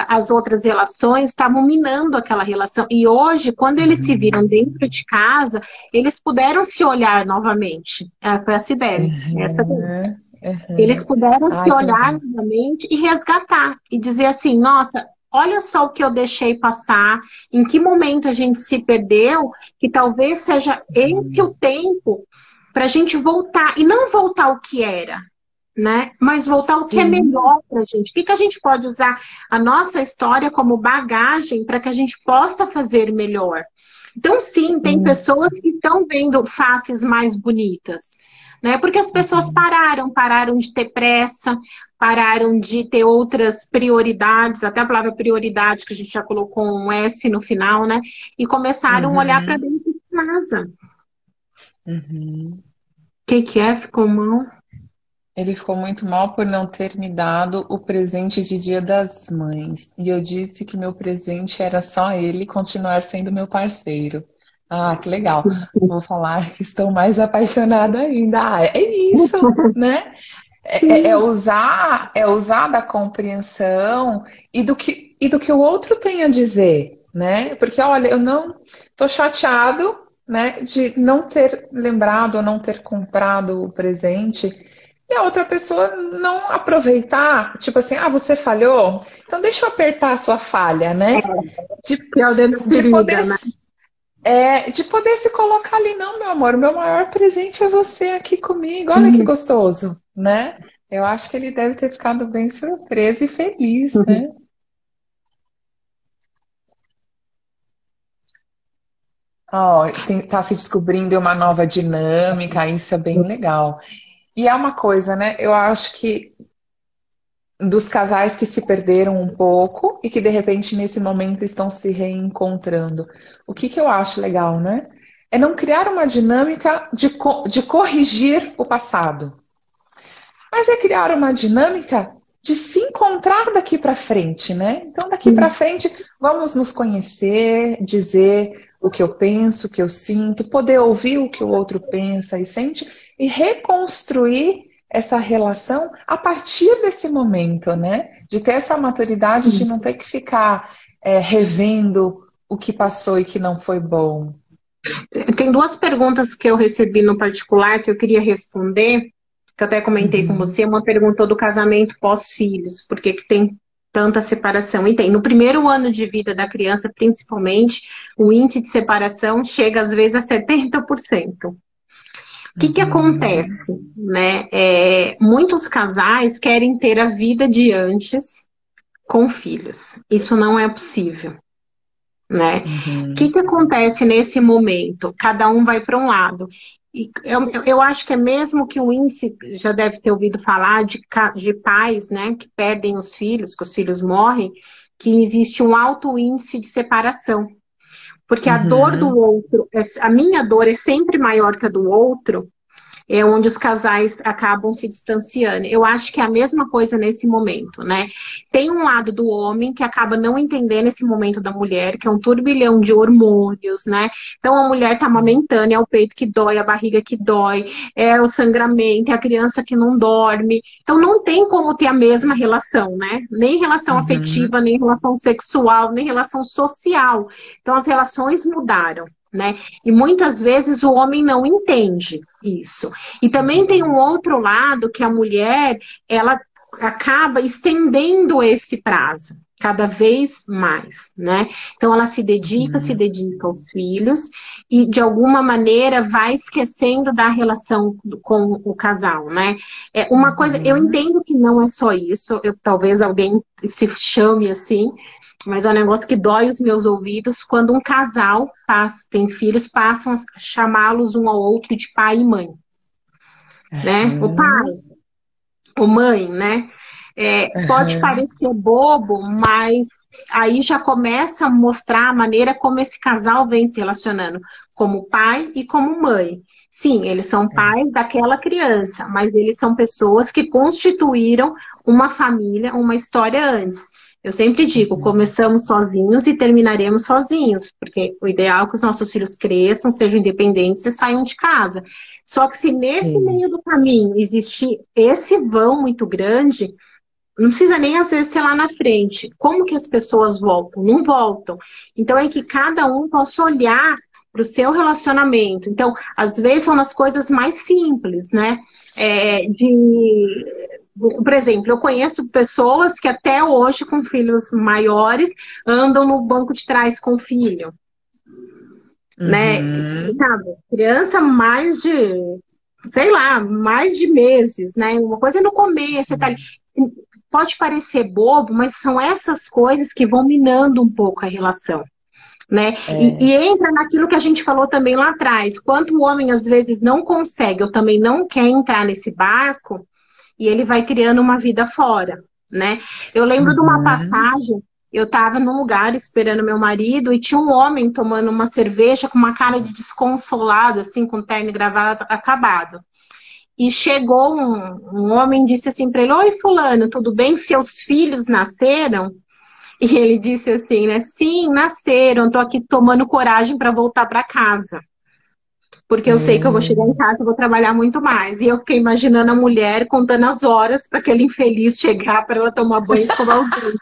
as outras relações estavam minando aquela relação. E hoje, quando eles se viram dentro de casa, eles puderam se olhar novamente. Foi a Cibele, essa mesmo. Uhum, Eles uhum. puderam se Ai, que olhar legal. novamente e resgatar e dizer assim, nossa, olha só o que eu deixei passar, em que momento a gente se perdeu, que talvez seja esse o tempo para a gente voltar, e não voltar ao que era, né? Mas voltar ao que é Sim. melhor para a gente. O que que a gente pode usar a nossa história como bagagem para que a gente possa fazer melhor? Então, sim, tem pessoas Isso. que estão vendo faces mais bonitas. né? Porque as pessoas pararam de ter pressa, pararam de ter outras prioridades, até a palavra prioridade, que a gente já colocou um S no final, né? E começaram a olhar para Uhum. dentro de casa. Uhum. Que é? Ficou mal? Ele ficou muito mal por não ter me dado o presente de Dia das Mães. E eu disse que meu presente era só ele continuar sendo meu parceiro. Ah, que legal. Vou falar que estou mais apaixonada ainda. Ah, é isso, né? É usar da compreensão e do que o outro tem a dizer, né? Porque, olha, eu não tô chateado, né, de não ter lembrado ou não ter comprado o presente e a outra pessoa não aproveitar, tipo assim, ah, você falhou? Então deixa eu apertar a sua falha, né? De, Que é o dedo de poder ferida, né? de poder se colocar ali, não, meu amor, o meu maior presente é você aqui comigo, olha que gostoso, né? Eu acho que ele deve ter ficado bem surpreso e feliz, né? Ó, tá se descobrindo uma nova dinâmica, isso é bem legal. E é uma coisa, né? Eu acho que dos casais que se perderam um pouco e que de repente nesse momento estão se reencontrando. O que eu acho legal, né? É não criar uma dinâmica de corrigir o passado, mas é criar uma dinâmica de se encontrar daqui para frente, né? Então, daqui para frente, vamos nos conhecer, dizer o que eu penso, o que eu sinto, poder ouvir o que o outro pensa e sente e reconstruir essa relação a partir desse momento, né? De ter essa maturidade de não ter que ficar revendo o que passou e que não foi bom. Tem duas perguntas que eu recebi no particular que eu queria responder, que eu até comentei com Uhum, você. Uma perguntou do casamento pós-filhos, por que que tem tanta separação? E tem. No primeiro ano de vida da criança, principalmente, o índice de separação chega às vezes a 70%. O que uhum, acontece, né? Muitos casais querem ter a vida de antes com filhos. Isso não é possível, né? O uhum, que acontece nesse momento? Cada um vai para um lado. E eu acho que é mesmo que o índice, já deve ter ouvido falar de pais, né, que perdem os filhos, que os filhos morrem, que existe um alto índice de separação. Porque a dor do uhum, outro, a minha dor é sempre maior que a do outro, é onde os casais acabam se distanciando. Eu acho que é a mesma coisa nesse momento, né? Tem um lado do homem que acaba não entendendo esse momento da mulher, que é um turbilhão de hormônios, né? Então a mulher tá amamentando, é o peito que dói, a barriga que dói, é o sangramento, é a criança que não dorme. Então não tem como ter a mesma relação, né? Nem relação uhum, afetiva, nem relação sexual, nem relação social. Então as relações mudaram, né? E muitas vezes o homem não entende isso. E também tem um outro lado que a mulher, ela acaba estendendo esse prazo cada vez mais, né? Então ela se uhum, dedica aos filhos e de alguma maneira vai esquecendo da relação com o casal, né? É uma coisa, eu uhum. entendo que não é só isso, talvez alguém se chame assim, mas é um negócio que dói os meus ouvidos quando um casal tem filhos, passam a chamá-los um ao outro de pai e mãe, né? O pai, Aham, o mãe, né? Pode aham, parecer bobo, mas aí já começa a mostrar a maneira como esse casal vem se relacionando, como pai e como mãe. Sim, eles são pais daquela criança, mas eles são pessoas que constituíram uma família, uma história antes. Eu sempre digo, uhum. começamos sozinhos e terminaremos sozinhos, porque o ideal é que os nossos filhos cresçam, sejam independentes e saiam de casa. Só que se nesse Sim. meio do caminho existir esse vão muito grande, não precisa nem às vezes ser lá na frente. Como que as pessoas voltam? Não voltam. Então é que cada um possa olhar para o seu relacionamento. Então, às vezes são nas coisas mais simples, né? Por exemplo, eu conheço pessoas que até hoje, com filhos maiores, andam no banco de trás com o filho, né? Uhum. Sabe? Criança mais de, sei lá, mais de meses, né? Uma coisa é no começo, você tá ali. Pode parecer bobo, mas são essas coisas que vão minando um pouco a relação. né? É, E entra naquilo que a gente falou também lá atrás. Quanto o homem às vezes não consegue ou também não quer entrar nesse barco, e ele vai criando uma vida fora, né? Eu lembro de uma uhum, passagem, eu estava num lugar esperando meu marido e tinha um homem tomando uma cerveja com uma cara de desconsolado, assim, com terno e gravata acabado. E chegou um homem e disse assim para ele: Oi, fulano, tudo bem? Seus filhos nasceram? E ele disse assim, né? Sim, nasceram. Estou aqui tomando coragem para voltar para casa. Porque eu sei que eu vou chegar em hum, casa e vou trabalhar muito mais. E eu fiquei imaginando a mulher contando as horas para aquele infeliz chegar para ela tomar banho e escovar os dentes.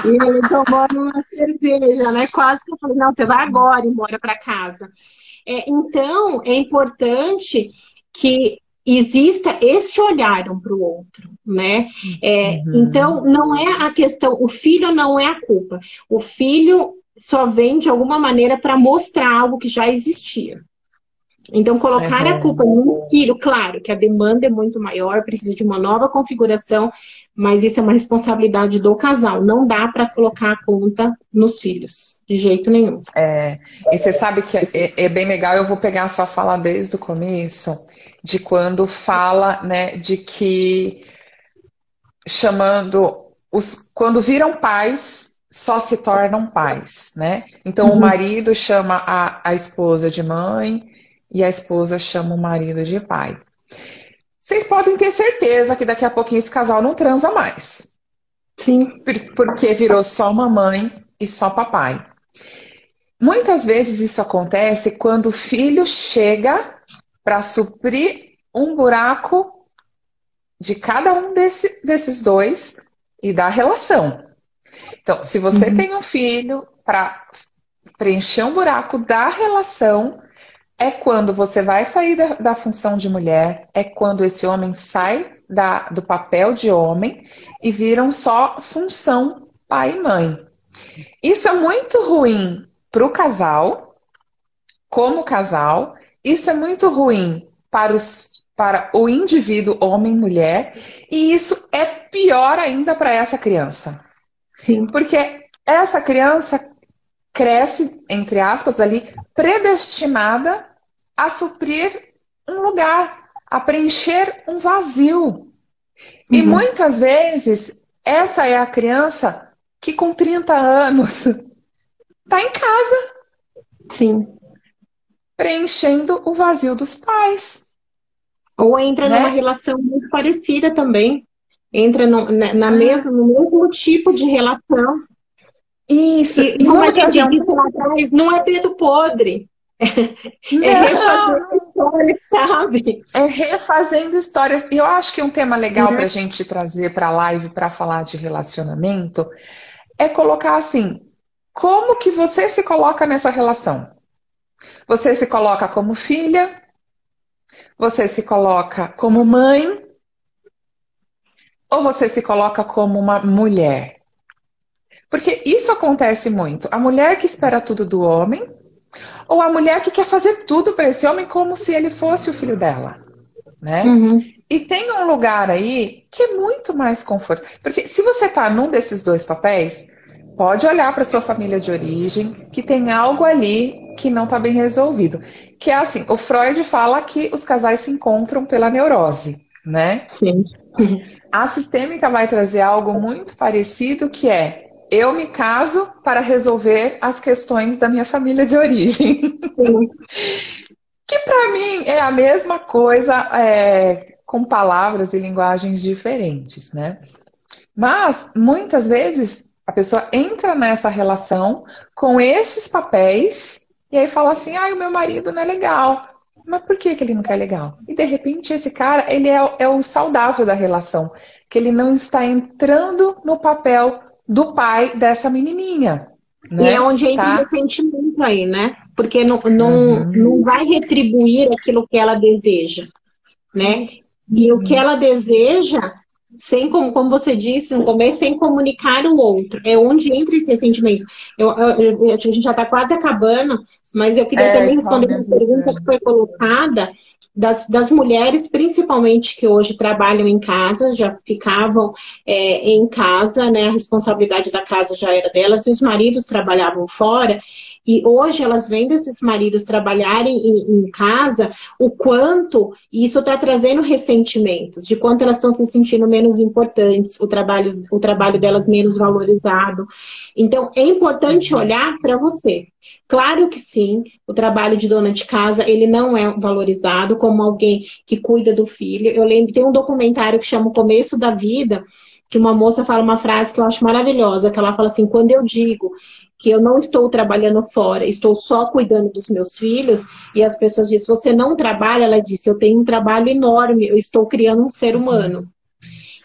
E ele tomando uma cerveja, né? Quase que eu falei, não, você vai agora embora para casa. Então, é importante que exista esse olhar um para o outro, né? Então, uhum, não é a questão, o filho não é a culpa. O filho só vem de alguma maneira para mostrar algo que já existia. Então, colocar a culpa uhum. no filho, claro que a demanda é muito maior, precisa de uma nova configuração, mas isso é uma responsabilidade do casal. Não dá para colocar a conta nos filhos, de jeito nenhum. É, e você sabe que é bem legal, eu vou pegar a sua fala desde o começo, de quando fala, né, de que chamando quando viram pais, só se tornam pais, né? Então o Uhum. marido chama a esposa de mãe e a esposa chama o marido de pai. Vocês podem ter certeza que daqui a pouquinho esse casal não transa mais, Sim. porque virou só mamãe e só papai. Muitas vezes isso acontece quando o filho chega para suprir um buraco de cada um desses dois e da relação. Então, se você Uhum. tem um filho para preencher um buraco da relação, é quando você vai sair da função de mulher, é quando esse homem sai do papel de homem e viram só função pai e mãe. Isso é muito ruim para o casal, como casal, isso é muito ruim para o indivíduo homem e mulher, e isso é pior ainda para essa criança. Sim. Porque essa criança cresce, entre aspas, ali, predestinada a suprir um lugar, a preencher um vazio. E Uhum. muitas vezes, essa é a criança que com 30 anos está em casa, Sim. preenchendo o vazio dos pais, Ou entra numa né? relação muito parecida também. Entra Ah, no mesmo tipo de relação. isso. E E como a vamos gente trazer um. disse lá atrás, não é dedo podre. É refazer a Não, história, sabe? é refazendo histórias. E eu acho que um tema legal para a Né? gente trazer para a live para falar de relacionamento é colocar assim: como que você se coloca nessa relação? Você se coloca como filha? Você se coloca como mãe? Ou você se coloca como uma mulher? Porque isso acontece muito. A mulher que espera tudo do homem, ou a mulher que quer fazer tudo para esse homem como se ele fosse o filho dela, né? Uhum. E tem um lugar aí que é muito mais conforto. Porque se você está num desses dois papéis, pode olhar para sua família de origem, que tem algo ali que não está bem resolvido. Que é assim, o Freud fala que os casais se encontram pela neurose, né? Sim. A sistêmica vai trazer algo muito parecido, que é eu me caso para resolver as questões da minha família de origem. Sim. Que para mim é a mesma coisa, com palavras e linguagens diferentes, né? Mas muitas vezes a pessoa entra nessa relação com esses papéis e aí fala assim: ah, o meu marido não é legal. Mas por que, que ele não quer legal? E de repente esse cara, ele é o saudável da relação, que ele não está entrando no papel do pai dessa menininha, E é né? onde entra o Tá? ressentimento aí, né? Porque não Uhum, vai retribuir aquilo que ela deseja, né? E o que ela deseja sem como você disse no começo, sem comunicar o outro. É onde entra esse ressentimento. A gente já está quase acabando, mas eu queria É, também igual responder me uma pergunta que avisando. foi colocada das mulheres, principalmente que hoje trabalham em casa, já ficavam em casa, né? A responsabilidade da casa já era delas, e os maridos trabalhavam fora. E hoje elas vendo esses maridos trabalharem em casa, o quanto isso está trazendo ressentimentos, de quanto elas estão se sentindo menos importantes, o trabalho delas menos valorizado. Então, é importante Uhum. olhar para você. Claro que sim, o trabalho de dona de casa, ele não é valorizado como alguém que cuida do filho. Eu lembro, tem um documentário que chama O Começo da Vida, que uma moça fala uma frase que eu acho maravilhosa, que ela fala assim, quando eu digo que eu não estou trabalhando fora, estou só cuidando dos meus filhos, e as pessoas dizem, você não trabalha? Ela disse, eu tenho um trabalho enorme, eu estou criando um ser humano.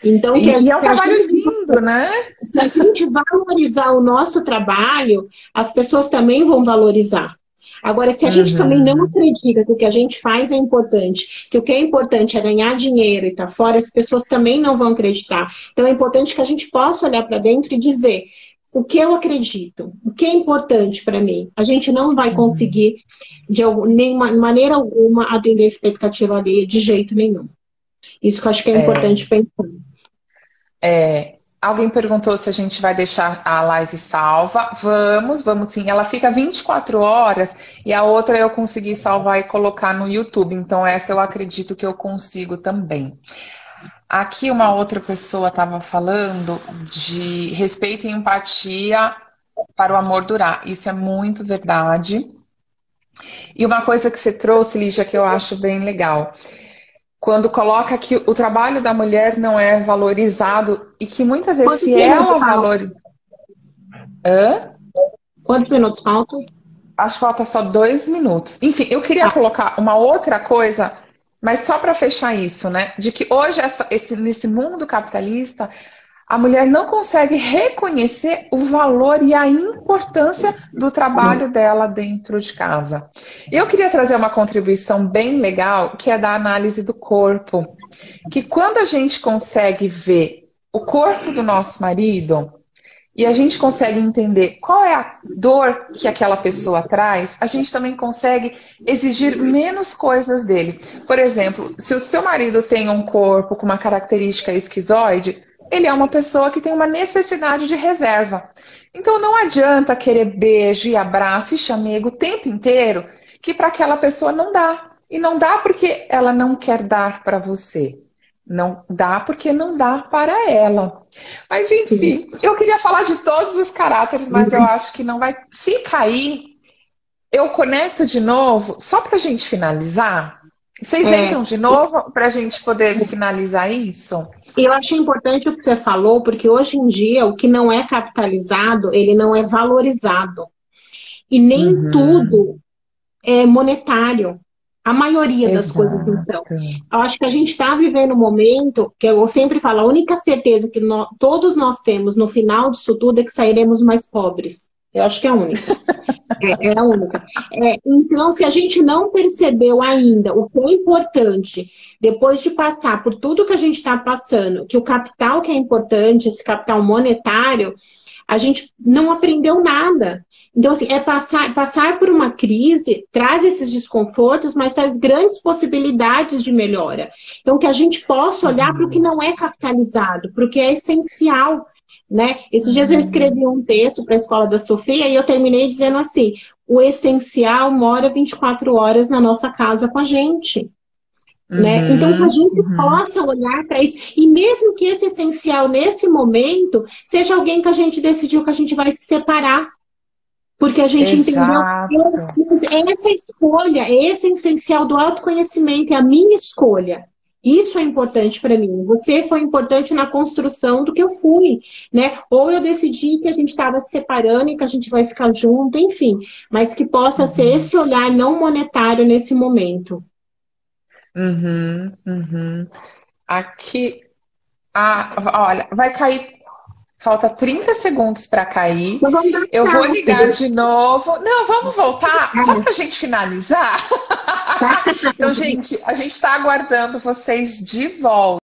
Então, E é um se a trabalho gente, lindo, né? se a gente valorizar o nosso trabalho, as pessoas também vão valorizar. Agora, se a gente também não Uhum. acredita que o que a gente faz é importante, que o que é importante é ganhar dinheiro e estar fora, as pessoas também não vão acreditar. Então, é importante que a gente possa olhar para dentro e dizer o que eu acredito, o que é importante para mim. A gente não vai Uhum. conseguir, de nenhuma maneira alguma, atender a expectativa alheia de jeito nenhum. Isso que eu acho que é importante É, pensar. alguém perguntou se a gente vai deixar a live salva. Vamos sim. Ela fica 24 horas e a outra eu consegui salvar e colocar no YouTube. Então, essa eu acredito que eu consigo também. Aqui, uma outra pessoa estava falando de respeito e empatia para o amor durar. Isso é muito verdade. E uma coisa que você trouxe, Lígia, que eu acho bem legal. Quando coloca que o trabalho da mulher não é valorizado e que muitas vezes, Quantos se minutos ela faltam? valoriza. Hã? Quantos minutos faltam? Acho que falta só 2 minutos. Enfim, eu queria colocar uma outra coisa, mas só para fechar isso, né? De que hoje, nesse mundo capitalista, a mulher não consegue reconhecer o valor e a importância do trabalho dela dentro de casa. Eu queria trazer uma contribuição bem legal, que é da análise do corpo. Que quando a gente consegue ver o corpo do nosso marido, e a gente consegue entender qual é a dor que aquela pessoa traz, a gente também consegue exigir menos coisas dele. Por exemplo, se o seu marido tem um corpo com uma característica esquizoide, ele é uma pessoa que tem uma necessidade de reserva. Então não adianta querer beijo e abraço e chamego o tempo inteiro, que para aquela pessoa não dá. E não dá porque ela não quer dar para você. Não dá porque não dá para ela. Mas enfim, eu queria falar de todos os caráteres, mas eu acho que não vai. Se cair, eu conecto de novo, só para a gente finalizar. Vocês É, entram de novo para a gente poder finalizar isso? eu achei importante o que você falou, porque hoje em dia o que não é capitalizado, ele não é valorizado. E nem Uhum, tudo é monetário. A maioria das coisas, então. exato. Eu acho que a gente está vivendo um momento que eu sempre falo, a única certeza que todos nós temos no final disso tudo é que sairemos mais pobres. Eu acho que é a única. É a única. Então, se a gente não percebeu ainda o que é importante, depois de passar por tudo que a gente está passando, que o capital que é importante, esse capital monetário, a gente não aprendeu nada. Então, assim, passar por uma crise traz esses desconfortos, mas traz grandes possibilidades de melhora. Então, que a gente possa olhar para o que Uhum, não é capitalizado, para o que é essencial. Né? Esses dias eu uhum, escrevi um texto para a escola da Sofia e eu terminei dizendo assim: o essencial mora 24 horas na nossa casa com a gente. Né? Então, que a uhum, gente uhum. possa olhar para isso, e mesmo que esse essencial nesse momento seja alguém que a gente decidiu que a gente vai se separar, porque a gente entendeu Exato. essa escolha, esse essencial do autoconhecimento, é a minha escolha. Isso é importante para mim. Você foi importante na construção do que eu fui, né? Ou eu decidi que a gente estava se separando e que a gente vai ficar junto, enfim, mas que possa ser Uhum, esse olhar não monetário nesse momento. uhum, uhum. Aqui, olha, vai cair. Falta 30 segundos para cair. Então vamos dar Eu vou tchau. ligar de novo. Não, vamos voltar só para a gente finalizar. Tá? Então, gente, a gente está aguardando vocês de volta.